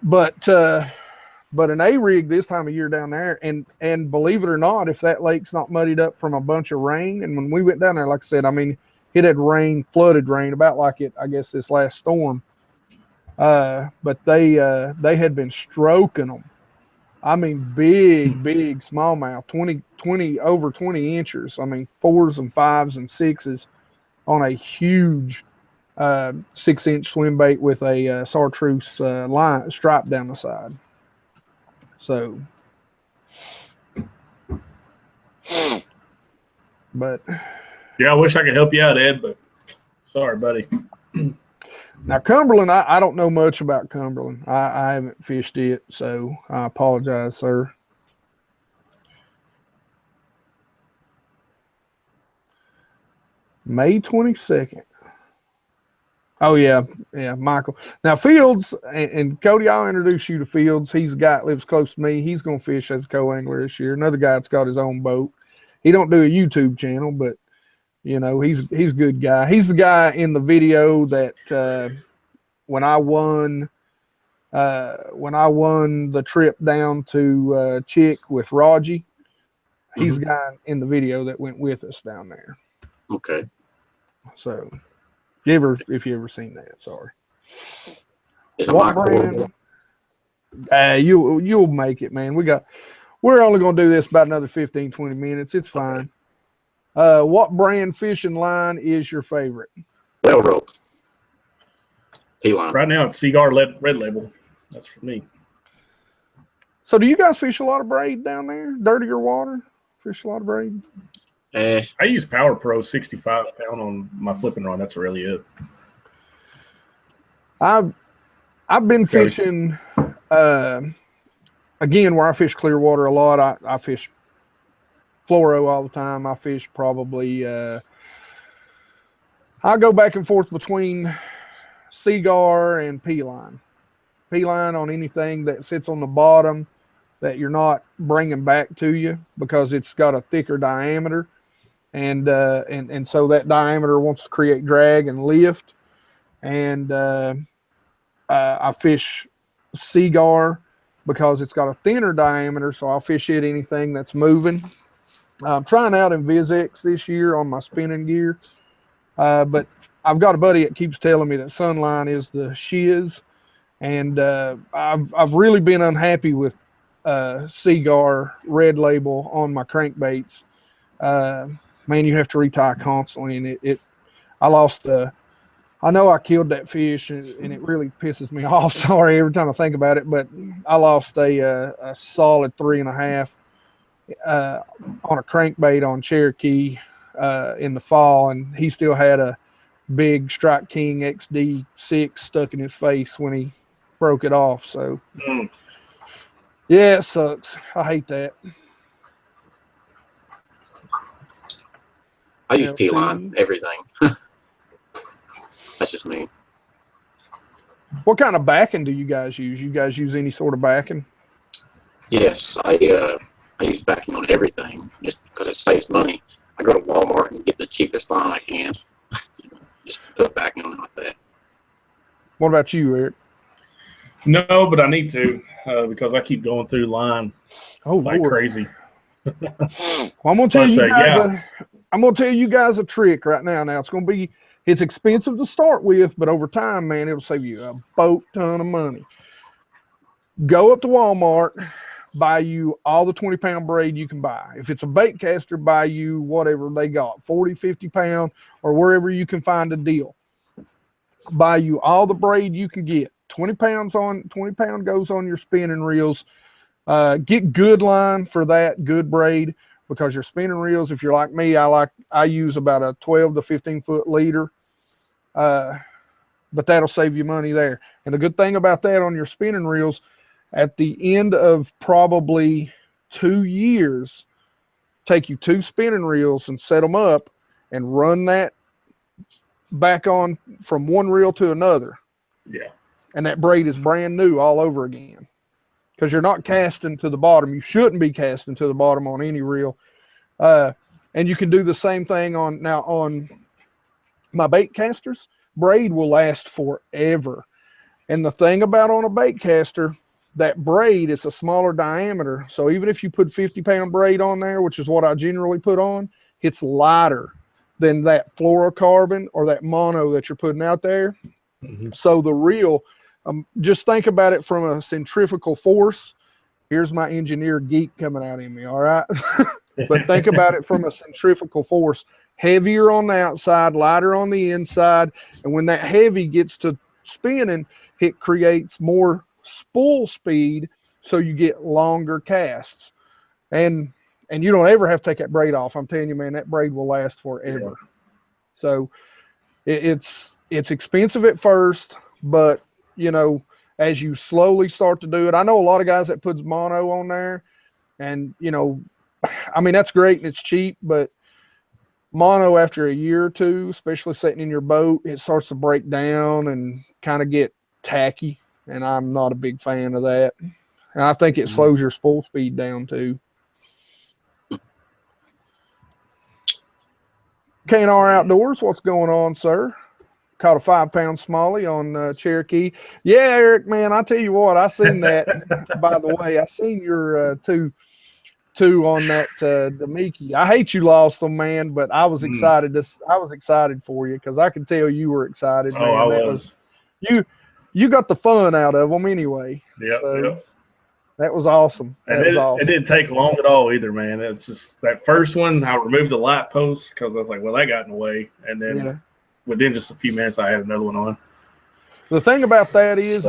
But an A-rig this time of year down there, and believe it or not, if that lake's not muddied up from a bunch of rain, and when we went down there, like I said, I mean, it had flooded rain, about like it, I guess, this last storm. But they had been stroking them. I mean, big smallmouth, 20 over 20 inches. I mean, 4s and 5s and 6s on a huge 6-inch swim bait with a chartreuse line stripe down the side. So, but Yeah, I wish I could help you out, Ed, but sorry, buddy. now Cumberland, I don't know much about Cumberland. I haven't fished it, so I apologize, sir. May 22nd. Oh yeah, Michael. Now Fields and Cody, I'll introduce you to Fields. He's a guy that lives close to me. He's gonna fish as a co-angler this year. Another guy that's got his own boat. He don't do a YouTube channel, but you know, he's a good guy. He's the guy in the video that when I won the trip down to Chick with Raji, he's the guy in the video that went with us down there. Okay. So if you ever seen that, sorry. Is it What Michael? brand? You'll make it, man. We're only gonna do this about another 15-20 minutes. It's fine. What brand fishing line is your favorite? Well rope. T-line. Right now, it's Cigar Red Label. That's for me. So do you guys fish a lot of braid down there? Dirtier water? Fish a lot of braid? I use Power Pro 65 pound on my flipping rod. That's really it. I've been fishing again where I fish clear water a lot. I fish fluoro all the time. I fish probably I go back and forth between Cigar and P-line. P-line on anything that sits on the bottom that you're not bringing back to you because it's got a thicker diameter. And so that diameter wants to create drag and lift. And I fish Cigar because it's got a thinner diameter, so I'll fish it anything that's moving. I'm trying out InvizX this year on my spinning gear, but I've got a buddy that keeps telling me that Sunline is the shiz, and I've really been unhappy with Cigar Red Label on my crankbaits. Man, you have to retie constantly, and I lost I know I killed that fish, and it really pisses me off. Sorry, every time I think about it, but I lost a solid 3.5 on a crankbait on Cherokee in the fall, and he still had a big Strike King XD6 stuck in his face when he broke it off. So, yeah, it sucks. I hate that. I use P-line, everything. That's just me. What kind of backing do you guys use? You guys use any sort of backing? Yes, I use backing on everything just because it saves money. I go to Walmart and get the cheapest line I can. Just put backing on it like that. What about you, Eric? No, but I need to because I keep going through line like Lord. crazy. Well, I'm gonna tell you guys. I'm gonna tell you guys a trick right now. Now it's expensive to start with, but over time, man, it'll save you a boat ton of money. Go up to Walmart, buy you all the 20-pound braid you can buy. If it's a bait caster, buy you whatever they got, 40, 50 pound, or wherever you can find a deal. Buy you all the braid you can get. 20 pound goes on your spinning reels. Get good line for that, good braid, because your spinning reels, if you're like me, I use about a 12 to 15 foot leader. But that'll save you money there. And the good thing about that on your spinning reels, at the end of probably 2 years, take you 2 spinning reels and set them up and run that back on from one reel to another. Yeah. And that braid is brand new all over again. Because you're not casting to the bottom. You shouldn't be casting to the bottom on any reel. And you can do the same thing on my bait casters. Braid will last forever. And the thing about on a bait caster, that braid, it's a smaller diameter. So even if you put 50-pound braid on there, which is what I generally put on, it's lighter than that fluorocarbon or that mono that you're putting out there. Mm-hmm. So the reel, just think about it from a centrifugal force. Here's my engineer geek coming out in me, all right? But think about it from a centrifugal force. Heavier on the outside, lighter on the inside. And when that heavy gets to spinning, it creates more spool speed, so you get longer casts. And you don't ever have to take that braid off. I'm telling you, man, that braid will last forever. Yeah. So it's expensive at first, but you know, as you slowly start to do it, I know a lot of guys that puts mono on there, and you know, I mean, that's great and it's cheap, but mono after a year or two, especially sitting in your boat, it starts to break down and kind of get tacky, and I'm not a big fan of that. And I think it slows your spool speed down too. K&R Outdoors, what's going on, sir? Caught a 5-pound smallie on Cherokee. Yeah, Eric, man, I tell you what, I seen that. By the way, I seen your two on that Demiki. I hate you lost them, man, but I was excited. I was excited for you because I could tell you were excited, man. Oh, I was. You got the fun out of them anyway. Yep, so that was awesome. It didn't take long at all either, man. It's just that first one, I removed the light post because I was like, well, that got in the way. And then within just a few minutes, I had another one on. The thing about that is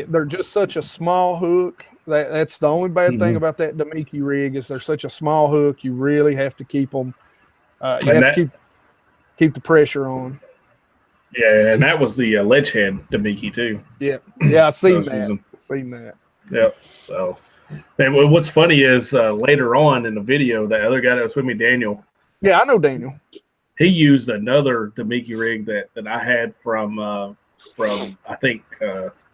they're just such a small hook. That's the only bad thing about that Demiki rig is they're such a small hook. You really have to keep them. You have to keep the pressure on. Yeah, and that was the ledge head Demiki too. Yeah, I seen that. Yep. So, and what's funny is later on in the video, the other guy that was with me, Daniel. Yeah, I know Daniel. He used another Demiki rig that I had from I think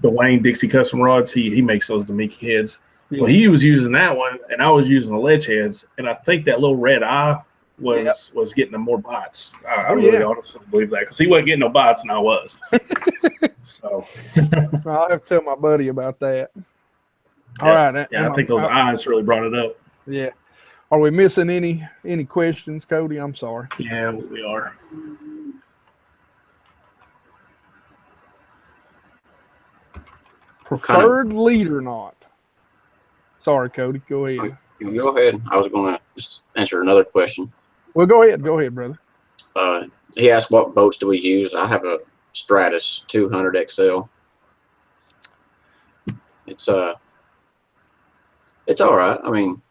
Dwayne Dixie Custom Rods. He makes those Demiki heads. Yeah. Well, he was using that one, and I was using the ledge heads, and I think that little red eye was getting them more bites. I really honestly believe that because he wasn't getting no bites, and I was. So I'll have to tell my buddy about that. All right. Yeah, I think those eyes really brought it up. Yeah. Are we missing any questions, Cody? I'm sorry. Yeah, we are. Preferred lead or not? Sorry, Cody. Go ahead. You go ahead. I was going to just answer another question. Well, go ahead. Go ahead, brother. He asked what boats do we use. I have a Stratus 200 XL. It's all right. I mean,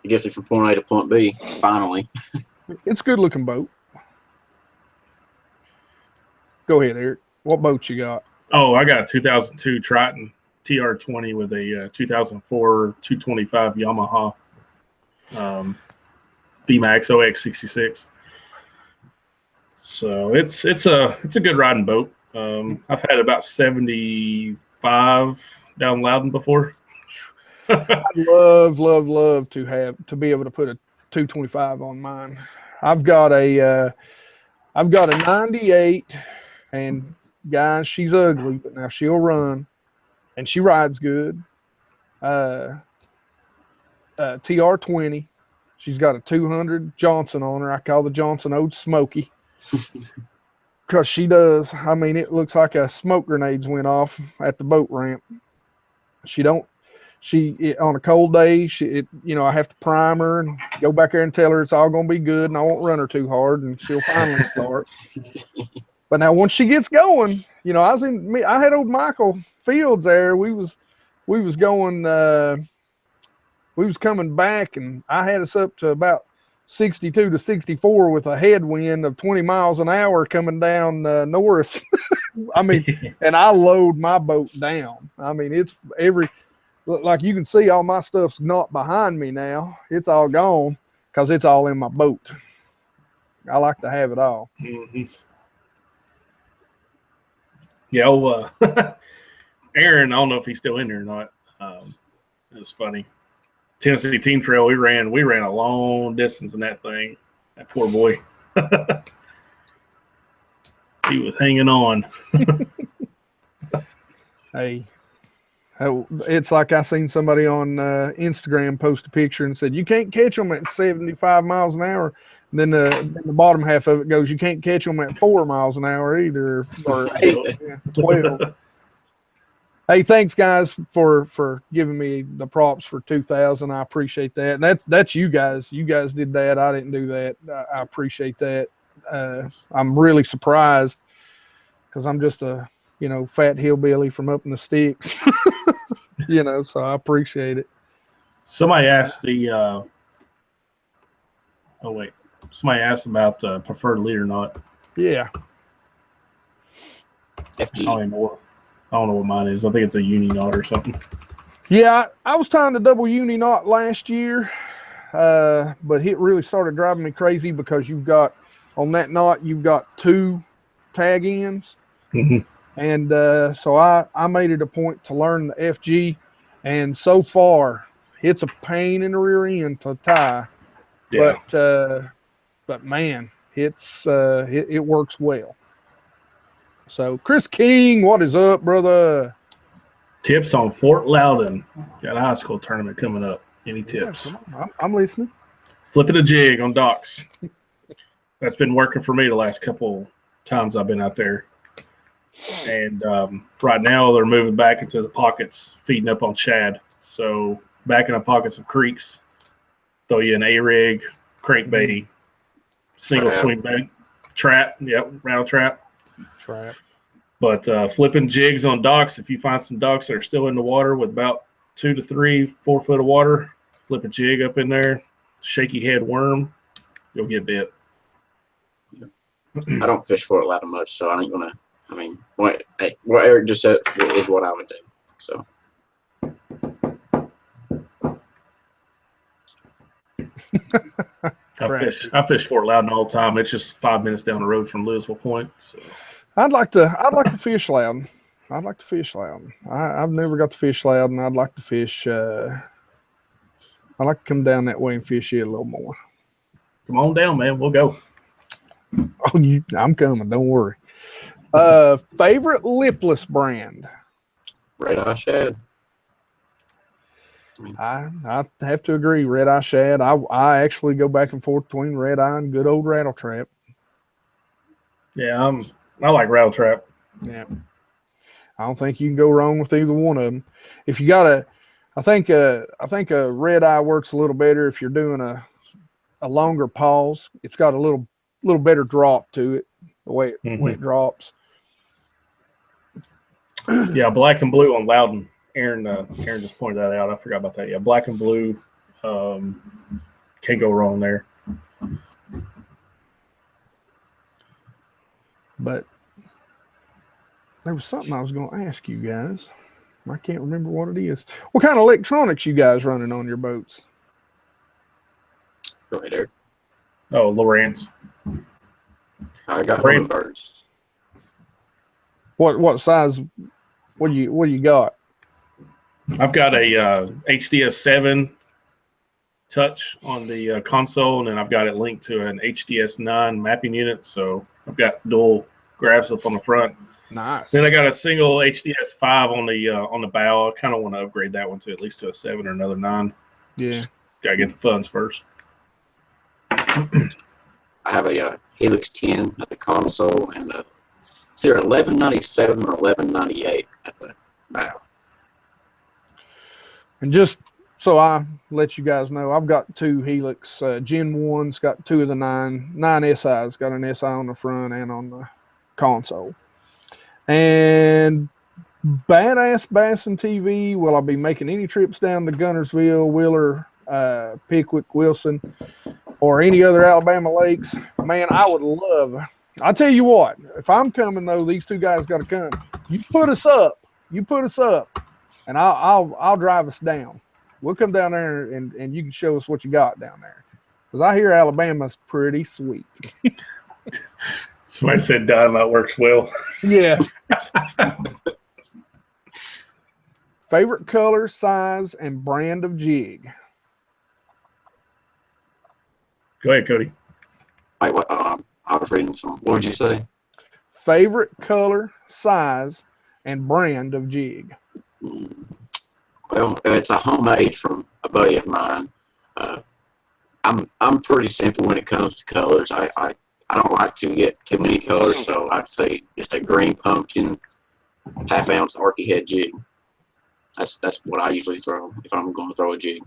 it gets me from point A to point B. Finally, it's a good looking boat. Go ahead, Eric. What boat you got? Oh, I got a 2002 Triton TR20 with a 2004 225 Yamaha VMAX OX66. So it's a good riding boat. I've had about 75 down Loudon before. I'd love to be able to put a 225 on mine. I've got a 98, and guys, she's ugly, but now she'll run, and she rides good. TR20. She's got a 200 Johnson on her. I call the Johnson Old Smoky. Because she does. I mean, it looks like a smoke grenades went off at the boat ramp. On a cold day, I have to prime her and go back there and tell her it's all going to be good and I won't run her too hard and she'll finally start. But now once she gets going, I had old Michael Fields there. We was going, we was coming back and I had us up to about 62 to 64 with a headwind of 20 miles an hour coming down Norris. I mean, and I load my boat down. I mean, it's like you can see all my stuff's not behind me now. It's all gone because it's all in my boat. I like to have it all. Mm-hmm. Yeah, Aaron, I don't know if he's still in there or not. It's funny. Tennessee Team Trail, we ran a long distance in that thing. That poor boy. He was hanging on. Hey, it's like I seen somebody on Instagram post a picture and said, you can't catch them at 75 miles an hour. And then the bottom half of it goes, you can't catch them at 4 miles an hour either, or 8, 12. Hey, thanks guys for giving me the props for 2000. I appreciate that. And that's you guys. You guys did that. I didn't do that. I appreciate that. I'm really surprised because I'm just a fat hillbilly from up in the sticks. So I appreciate it. Somebody asked somebody asked about preferred lead or not. Yeah. FG. I don't know what mine is. I think it's a uni knot or something. Yeah, I was tying the double uni knot last year, but it really started driving me crazy because on that knot, you've got 2 tag ends. Mm-hmm. And so I made it a point to learn the FG, and so far it's a pain in the rear end to tie. Yeah. But man, it works well. So Chris King, what is up, brother? Tips on Fort Loudon. Got a high school tournament coming up. Any tips? Yeah, I'm listening. Flipping a jig on docks. That's been working for me the last couple times I've been out there. And right now they're moving back into the pockets, feeding up on shad. So back in the pockets of creeks, throw you an A-rig, crankbait, single swing bait, trap, rattle trap. But flipping jigs on docks, if you find some docks that are still in the water with about 2 to 3, 4 foot of water, flip a jig up in there, shaky head worm, you'll get bit. I don't fish for it loud much, so I ain't gonna. I mean, what Eric just said is what I would do. So. I fish Fort Loudon all the time. It's just 5 minutes down the road from Louisville Point. So. I'd like to fish Loudon. I'd like to fish Loudon. I've never got to fish Loudon. I'd like to fish. I'd like to come down that way and fish it a little more. Come on down, man. We'll go. Oh, I'm coming. Don't worry. Favorite lipless brand? Red Eye Shad. I have to agree. Red Eye Shad. I actually go back and forth between Red Eye and good old Rattle Trap. Yeah, I like Rattle Trap. Yeah, I don't think you can go wrong with either one of them. If you got I think a Red Eye works a little better if you're doing a longer pause. It's got a little better drop to it, the way it drops. Yeah, black and blue on Loudon. Aaron just pointed that out. I forgot about that. Yeah, black and blue. Can't go wrong there. But there was something I was going to ask you guys. I can't remember what it is. What kind of electronics you guys running on your boats? Go ahead, Eric. Oh, Lowrance. I got Humminbirds. What size? What do you got? I've got a HDS7 touch on the console, and then I've got it linked to an HDS9 mapping unit. So I've got dual graphs up on the front. Nice. Then I got a single HDS5 on the bow. I kind of want to upgrade that one to at least to a 7 or another 9. Yeah. Just gotta get the funds first. I have a Helix 10 at the console, and it's either 1197 or 1198 at the bow. And just so I let you guys know, I've got 2 Helix Gen 1's got 2 of the 9 SI's, got an SI on the front and on the console. And Badass Bassin TV, will I be making any trips down to Gunnersville, Wheeler, Pickwick, Wilson, or any other Alabama lakes? Man, I would love. I'll tell you what, if I'm coming though, these 2 guys got to come. You put us up, and I'll drive us down. We'll come down there and you can show us what you got down there, because I hear Alabama's pretty sweet. Somebody said dynamite works well. Yeah. Favorite color, size, and brand of jig? Go ahead, Cody. Wait, what? I was reading some. What would you say? Favorite color, size, and brand of jig? Well, it's a homemade from a buddy of mine. I'm pretty simple when it comes to colors. I don't like to get too many colors, so I'd say just a green pumpkin, half-ounce Arky head jig. That's what I usually throw if I'm going to throw a jig.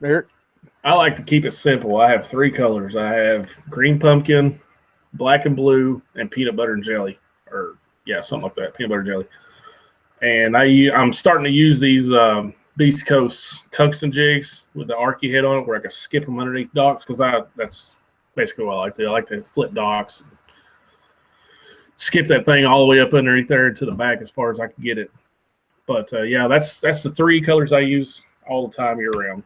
Eric? I like to keep it simple. I have 3 colors. I have green pumpkin, black and blue, and peanut butter and jelly. Or, yeah, something like that, peanut butter and jelly. And I'm starting to use these Beast Coast tungsten jigs with the Arky head on it, where I can skip them underneath docks, because that's basically what I like to do. I like to flip docks, and skip that thing all the way up underneath there to the back as far as I can get it. But yeah, that's the 3 colors I use all the time year round.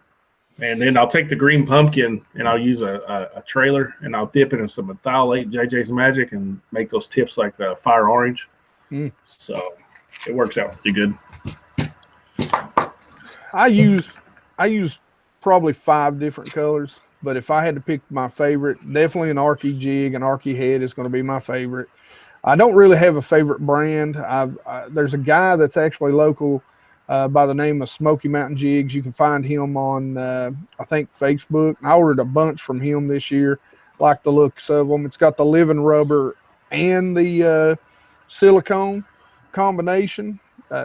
And then I'll take the green pumpkin and I'll use a trailer, and I'll dip it in some methylate JJ's Magic and make those tips like the fire orange. So it works out pretty good. I use probably 5 different colors, but if I had to pick my favorite, definitely an Arky jig. An Arky head is going to be my favorite. I don't really have a favorite brand. There's a guy that's actually local by the name of Smoky Mountain Jigs. You can find him on, I think, Facebook. I ordered a bunch from him this year. Like the looks of them. It's got the living rubber and the silicone combination,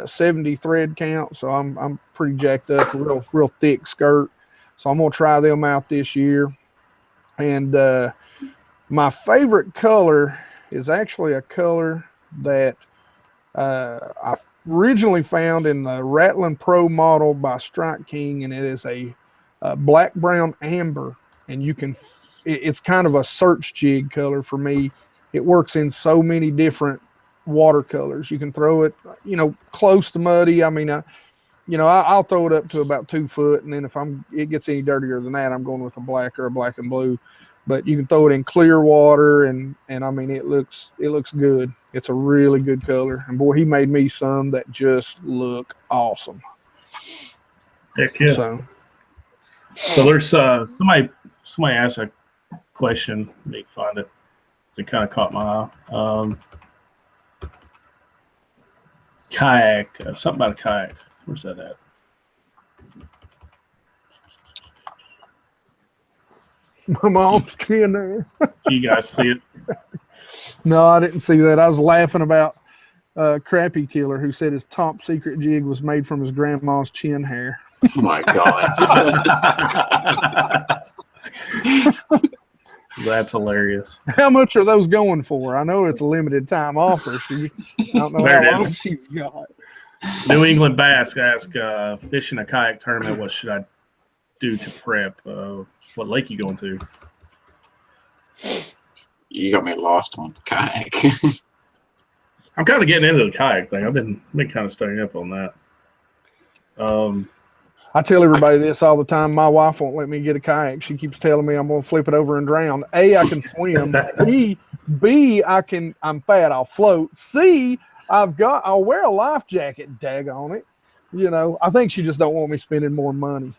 70 thread count. So I'm pretty jacked up, real thick skirt. So I'm gonna try them out this year. And my favorite color is actually a color that I originally found in the Rattling Pro model by Strike King, and it is a black brown amber, and it's kind of a search jig color for me. It works in so many different watercolors. You can throw it, close to muddy. I mean, I'll throw it up to about 2 foot, and then if it gets any dirtier than that, I'm going with a black or a black and blue. But you can throw it in clear water, and I mean, it looks good. It's a really good color, and boy, he made me some that just look awesome. Heck yeah. So there's somebody asked a question. Let me find it. It kind of caught my eye. Kayak, something about a kayak. Where's that at? My mom's chin there. You guys see it? No, I didn't see that. I was laughing about Crappy Killer, who said his top secret jig was made from his grandma's chin hair. Oh my God. That's hilarious. How much are those going for? I know it's a limited time offer. I don't know There it how long is. she's got. New England Bass ask, fishing a kayak tournament, what should I do to prep? What lake you going to? You got me lost on the kayak. I'm kind of getting into the kayak thing. I've been kind of studying up on that. I tell everybody this all the time. My wife won't let me get a kayak. She keeps telling me I'm going to flip it over and drown. A, I can swim. B, I'm fat. I'll float. C, I'll wear a life jacket. Daggone it. You know, I think she just don't want me spending more money.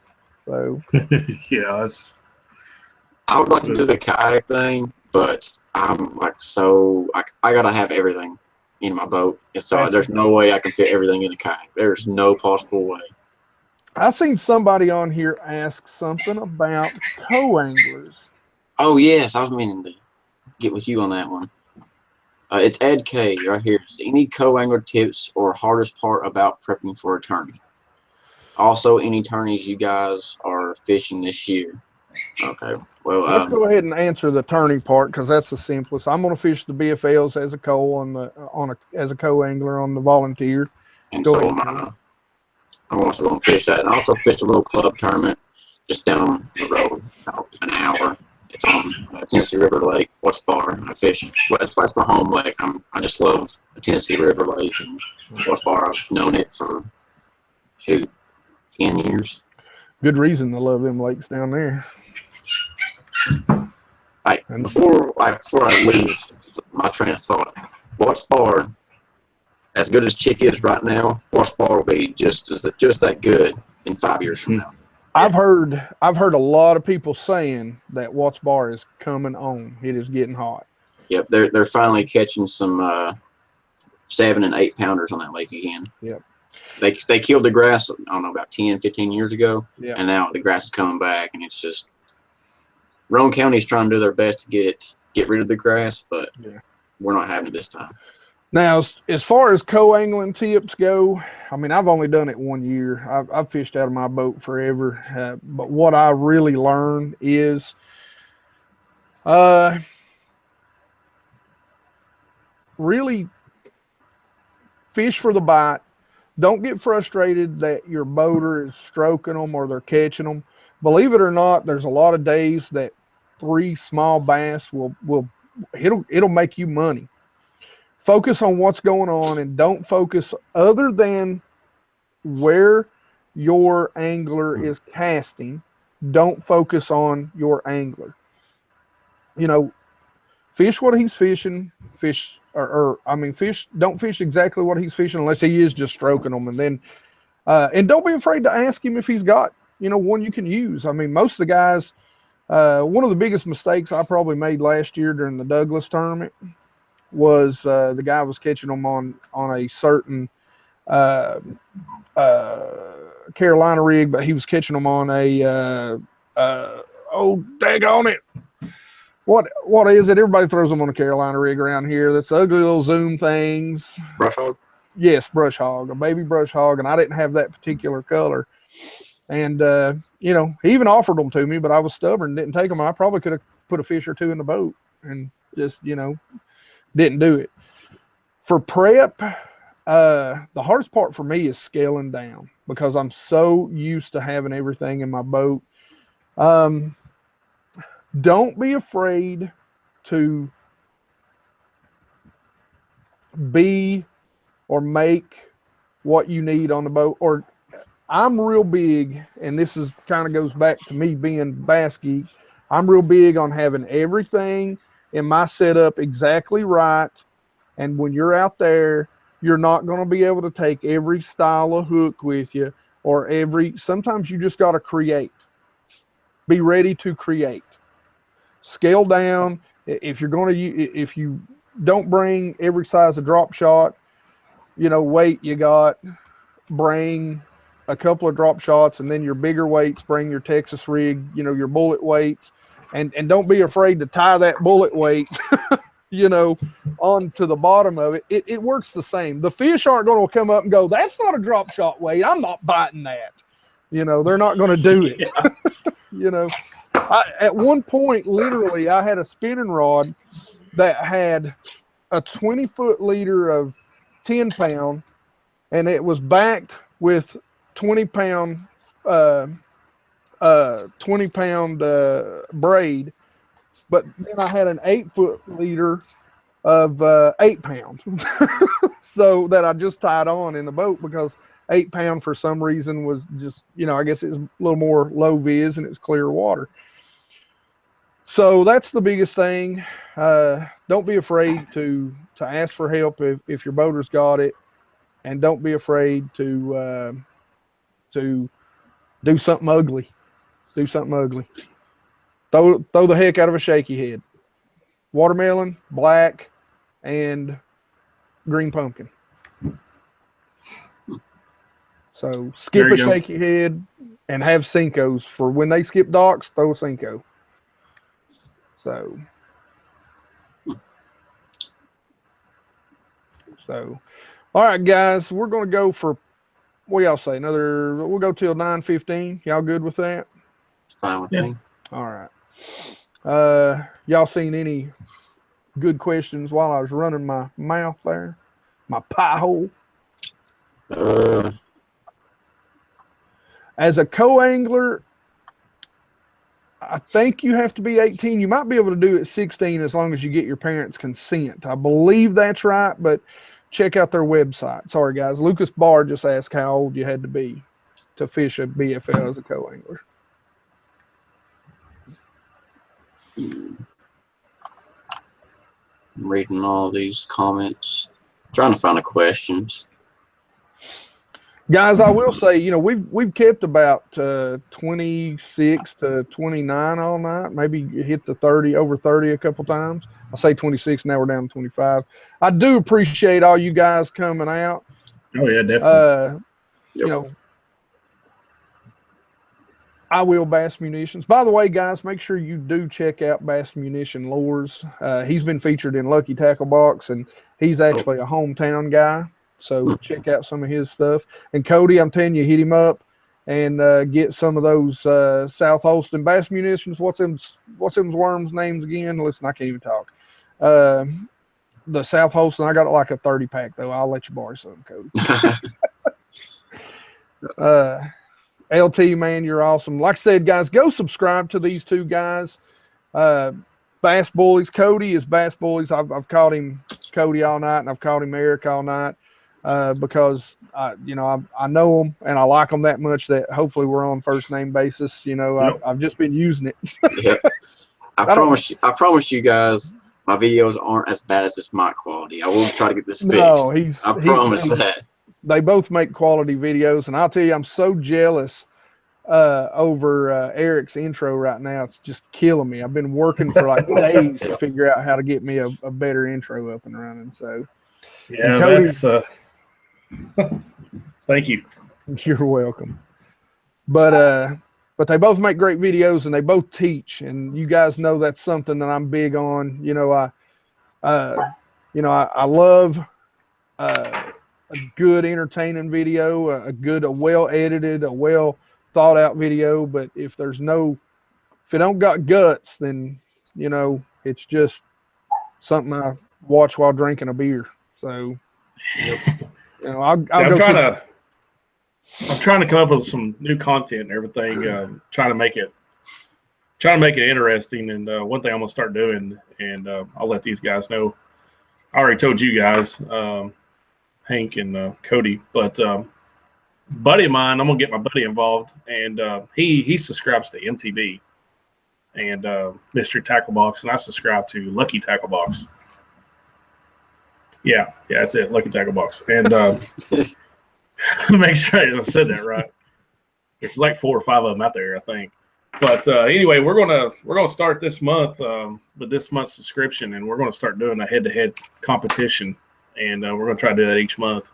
So Yeah, I would like to do the kayak thing, but I'm like, I gotta have everything in my boat. And so there's no way I can fit everything in a kayak. There's no possible way. I seen somebody on here ask something about co-anglers. Oh yes, I was meaning to get with you on that one. It's Ed K right here. Any co-angler tips or hardest part about prepping for a tourney? Also, any tourneys you guys are fishing this year? Okay, well, let's go ahead and answer the tourney part because that's the simplest. I'm going to fish the BFLs as a as a co-angler on the volunteer. And so I'm also going to fish that, and I also fish a little club tournament just down the road, about an hour. It's on Tennessee River Lake, What's Bar. I fish. That's my home lake. I just love the Tennessee River Lake and What's Bar. I've known it for 10 years. Good reason to love them lakes down there. Before I leave my train of thought, What's Bar, as good as Chick is right now, What's Bar will be just that good in 5 years from now. I've heard a lot of people saying that Watts Bar is coming on. It is getting hot. Yep, they're finally catching some 7 and 8 pounders on that lake again. Yep. They killed the grass, I don't know, about 10, 15 years ago. Yeah. And now the grass is coming back, and it's just Roane County's trying to do their best to get rid of the grass, but we're not having it this time. Now, as far as co-angling tips go, I mean, I've only done it 1 year. I've fished out of my boat forever. But what I really learned is really fish for the bite. Don't get frustrated that your boater is stroking them or they're catching them. Believe it or not, there's a lot of days that 3 small bass it'll make you money. Focus on what's going on and don't focus other than where your angler is casting. Don't focus on your angler. You know, fish what he's fishing. Fish don't fish exactly what he's fishing unless he is just stroking them. And then, and don't be afraid to ask him if he's got, one you can use. I mean, most of the guys, one of the biggest mistakes I probably made last year during the Douglas tournament was the guy was catching them on a certain Carolina rig, but he was catching them on a daggone it. What is it? Everybody throws them on a Carolina rig around here. That's ugly little Zoom things. Brush hog? Yes, brush hog, a baby brush hog, and I didn't have that particular color. And he even offered them to me, but I was stubborn and didn't take them. I probably could have put a fish or two in the boat and just, didn't do it. For prep, the hardest part for me is scaling down because I'm so used to having everything in my boat. Don't be afraid to be or make what you need on the boat. Or I'm real big, and this is kind of goes back to me being BassGeek. I'm real big on having everything in my setup exactly right. And when you're out there, you're not going to be able to take every style of hook with you or sometimes you just got to create. Be ready to create. Scale down. If you don't bring every size of drop shot, weight you got, bring a couple of drop shots, and then your bigger weights, bring your Texas rig, your bullet weights, and don't be afraid to tie that bullet weight, onto the bottom of it. It works the same. The fish aren't going to come up and go, that's not a drop shot weight. I'm not biting that. They're not going to do it. At one point, literally, I had a spinning rod that had a 20-foot leader of 10-pound, and it was backed with 20-pound 20-pound braid, but then I had an 8-foot leader of 8 pounds. So that I just tied on in the boat because 8 pound for some reason was just, I guess it was a little more low vis and it's clear water. So that's the biggest thing. Don't be afraid to ask for help if your boater's got it, and don't be afraid to do something ugly. Do something ugly. Throw the heck out of a shaky head. Watermelon, black, and green pumpkin. So skip a shaky head and have Cincos for when they skip docks. Throw a Cinco. So all right, guys, we're going to go for, what y'all say? We'll go till 9:15. Y'all good with that? Fine with me. All right. Y'all seen any good questions while I was running my mouth there? My pie hole? As a co-angler, I think you have to be 18. You might be able to do it at 16 as long as you get your parents' consent. I believe that's right, but check out their website. Sorry, guys. Lucas Barr just asked how old you had to be to fish a BFL as a co-angler. I'm reading all these comments, trying to find the questions. Guys, I will say, we've kept about 26 to 29 all night. Maybe hit the 30, over 30 a couple times. I say 26, now we're down to 25. I do appreciate all you guys coming out. Oh yeah, definitely. I will Bass Munitions. By the way, guys, make sure you do check out Bass Munition Lures. He's been featured in Lucky Tackle Box, and he's actually a hometown guy. So check out some of his stuff. And Cody, I'm telling you, hit him up and get some of those South Holston Bass Munitions. What's them worms' names again? Listen, I can't even talk. The South Holston, I got like a 30-pack, though. I'll let you borrow some, Cody. LT, man, you're awesome. Like I said, guys, go subscribe to these two guys. Bass Bullies. Cody is Bass Bullies. I've called him Cody all night, and I've called him Eric all night because I know him and I like him that much that hopefully we're on first name basis. I've just been using it. Yeah. I promise you guys, my videos aren't as bad as this mic quality. I will try to get this fixed. No, I promise that. They both make quality videos, and I'll tell you, I'm so jealous over Eric's intro right now. It's just killing me. I've been working for like days to figure out how to get me a better intro up and running. So, yeah, Cody, that's thank you. You're welcome. But they both make great videos, and they both teach, and you guys know that's something that I'm big on. I love a good entertaining video, a well edited, a well thought out video. But if it don't got guts, then it's just something I watch while drinking a beer. So I'm trying to come up with some new content and everything, trying to make it interesting. And one thing I'm gonna start doing, and I'll let these guys know. I already told you guys, Hank and Cody, but buddy of mine, I'm gonna get my buddy involved, and he subscribes to MTB and Mystery Tackle Box, and I subscribe to Lucky Tackle Box. Yeah, that's it, Lucky Tackle Box. And make sure I said that right. There's like 4 or 5 of them out there, I think. But anyway, we're gonna start this month with this month's subscription, and we're gonna start doing a head-to-head competition, and we're gonna try to do that each month.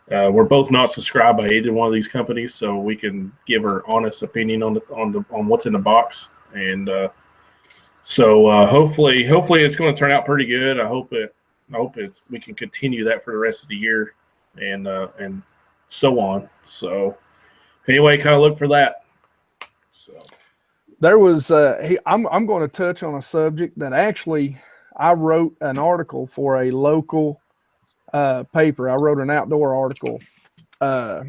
We're both not subscribed by either one of these companies, so we can give our honest opinion on what's in the box, and so hopefully it's going to turn out pretty good. I hope we can continue that for the rest of the year, and so on. So anyway, kind of look for that. So there was I'm going to touch on a subject that actually I wrote an article for a local paper. I wrote an outdoor article a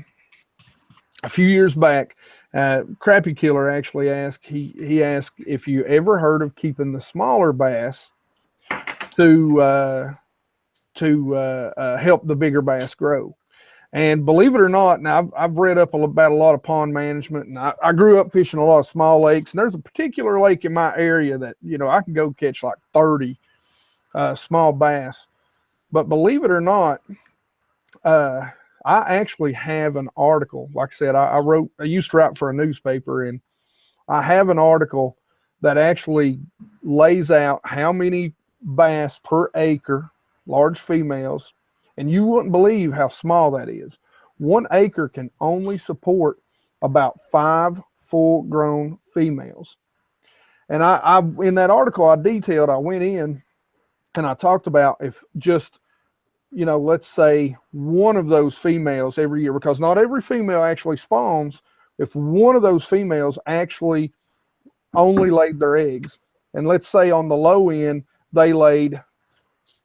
few years back. Crappie Killer actually asked, he asked if you ever heard of keeping the smaller bass to help the bigger bass grow. And believe it or not, now I've read up about a lot of pond management, and I grew up fishing a lot of small lakes. And there's a particular lake in my area that, you know, I can go catch like 30 small bass. But believe it or not, I actually have an article. Like I said, I used to write for a newspaper, and I have an article that actually lays out how many bass per acre, large females, and you wouldn't believe how small that is. 1 acre can only support about 5 full-grown females. And I in that article I detailed, I went in and I talked about if just, you know, let's say one of those females every year, because not every female actually spawns. If one of those females actually only laid their eggs, and let's say on the low end they laid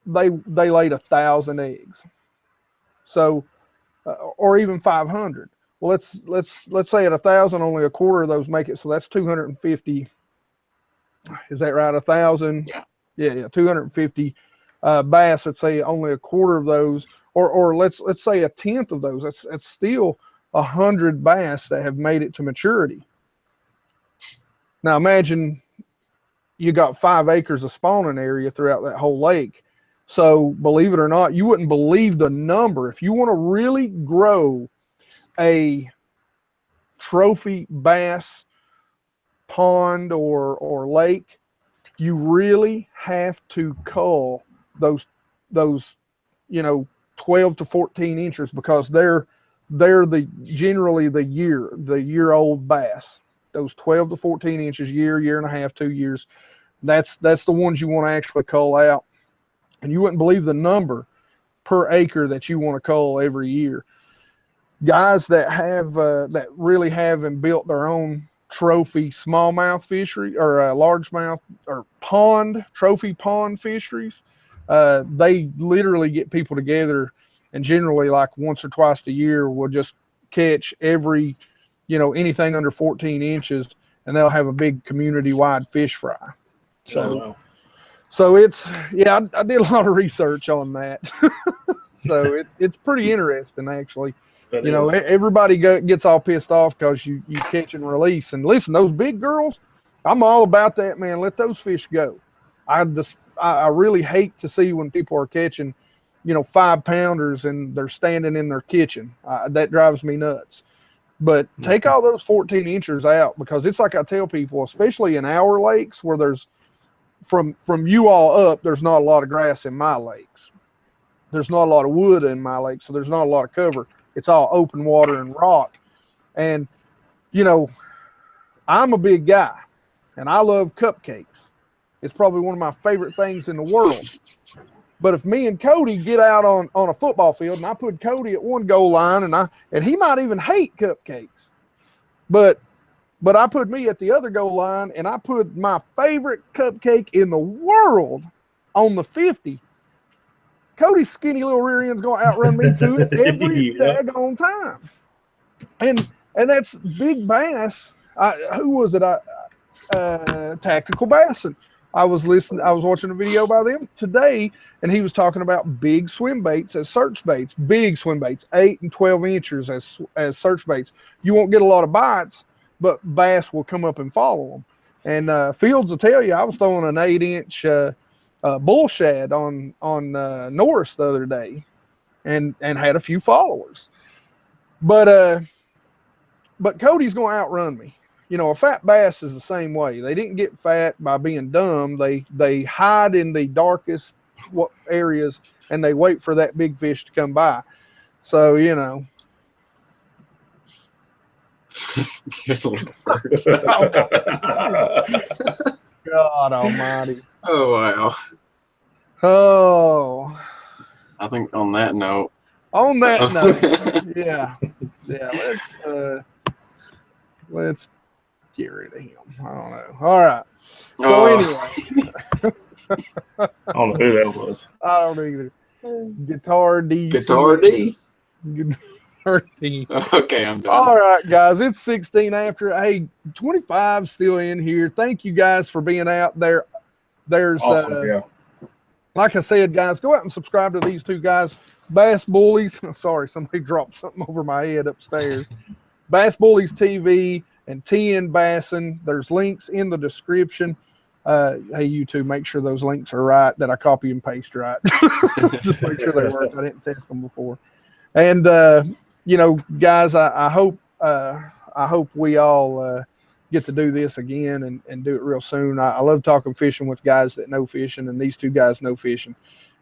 1,000 eggs, so or even 500. Well, let's say at 1,000 only a quarter of those make it, so that's 250. Is that right? 1,000? Yeah, 250 bass. Let's say only a quarter of those, or let's say a tenth of those. That's still 100 bass that have made it to maturity. Now imagine you got 5 acres of spawning area throughout that whole lake. So believe it or not, you wouldn't believe the number. If you want to really grow a trophy bass pond or lake, you really have to cull those, you know, 12 to 14 inches, because they're generally the year old bass. Those 12 to 14 inches, year and a half, 2 years. That's the ones you want to actually cull out. And you wouldn't believe the number per acre that you want to cull every year. Guys that have that really have and built their own trophy smallmouth fishery, or largemouth or trophy pond fisheries, they literally get people together, and generally like once or twice a year will just catch every, you know, anything under 14 inches, and they'll have a big community-wide fish fry. So, so it's, yeah, I did a lot of research on that. So it's pretty interesting, actually. You know, everybody gets all pissed off because you catch and release. And listen, those big girls, I'm all about that, man. Let those fish go. I really hate to see when people are catching, you know, 5-pounders and they're standing in their kitchen. That drives me nuts. But take all those 14 inchers out, because it's like I tell people, especially in our lakes where there's from you all up, there's not a lot of grass in my lakes. There's not a lot of wood in my lake, so there's not a lot of cover. It's all open water and rock. And, you know, I'm a big guy, and I love cupcakes. It's probably one of my favorite things in the world. But if me and Cody get out on a football field, and I put Cody at one goal line, and he might even hate cupcakes, but I put me at the other goal line, and I put my favorite cupcake in the world on the 50, Cody's skinny little rear end's going to outrun me to it every daggone time. And that's big bass. Who was it? Tactical Bassin. I was watching a video by them today, and he was talking about big swim baits as search baits, big swim baits, 8 and 12 inches as search baits. You won't get a lot of bites, but bass will come up and follow them. And Fields will tell you, I was throwing an 8-inch bull shad on Norris the other day, and had a few followers. But Cody's going to outrun me. You know, a fat bass is the same way. They didn't get fat by being dumb. They hide in the darkest areas, and they wait for that big fish to come by. So, you know. God almighty. Oh, wow. Oh. I think on that note. On that note, yeah. Let's get rid of him. I don't know. All right. So anyway, I don't know who that was. I don't either. Guitar D. Guitar D. Guitar D. Okay, I'm done. All right, guys. It's 16 after. Hey, 25 still in here. Thank you guys for being out there. There's Awesome, yeah. like I said, guys, go out and subscribe to these two guys, Bass Bullies. Sorry, somebody dropped something over my head upstairs. Bass Bullies TV and TNBassin. There's links in the description. Hey, you two, make sure those links are right, that I copy and paste right. Just make sure they work. I didn't test them before. And you know, guys, I hope we all get to do this again and do it real soon. I love talking fishing with guys that know fishing, and these two guys know fishing.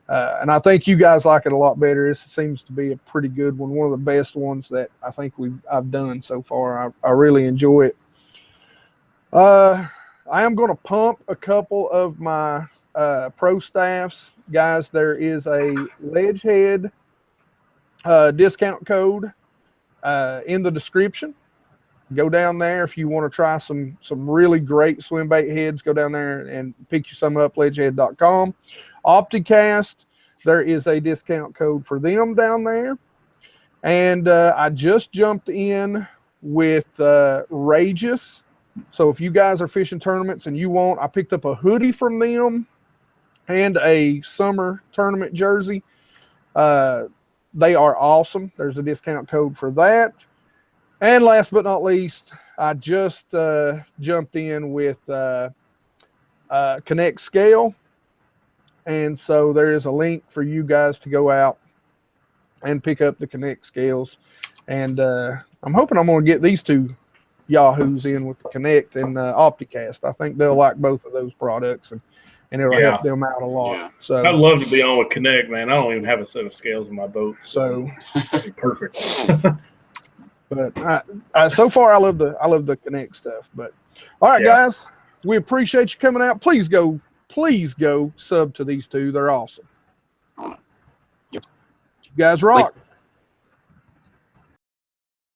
And I think you guys like it a lot better. This seems to be a pretty good one, one of the best ones that I think I've done so far. I really enjoy it. I am going to pump a couple of my pro staffs. Guys, there is a Ledgehead discount code in the description. Go down there if you want to try some really great swim bait heads. Go down there and pick you some up, ledgehead.com. Opticast, there is a discount code for them down there. And I just jumped in with Rageous. So if you guys are fishing tournaments and you want, I picked up a hoodie from them and a summer tournament jersey. They are awesome. There's a discount code for that. And last but not least, I just jumped in with Connect Scale. And so there is a link for you guys to go out and pick up the Connect Scales. And I'm hoping I'm going to get these two yahoos in with the Connect and Opticast. I think they'll like both of those products, and it'll help them out a lot. Yeah. So I'd love to be on with Connect, man. I don't even have a set of scales in my boat, so that'd be perfect. but so far I love the Connect stuff. But all right, guys, we appreciate you coming out. Please go sub to these two. They're awesome. Yep. You guys rock.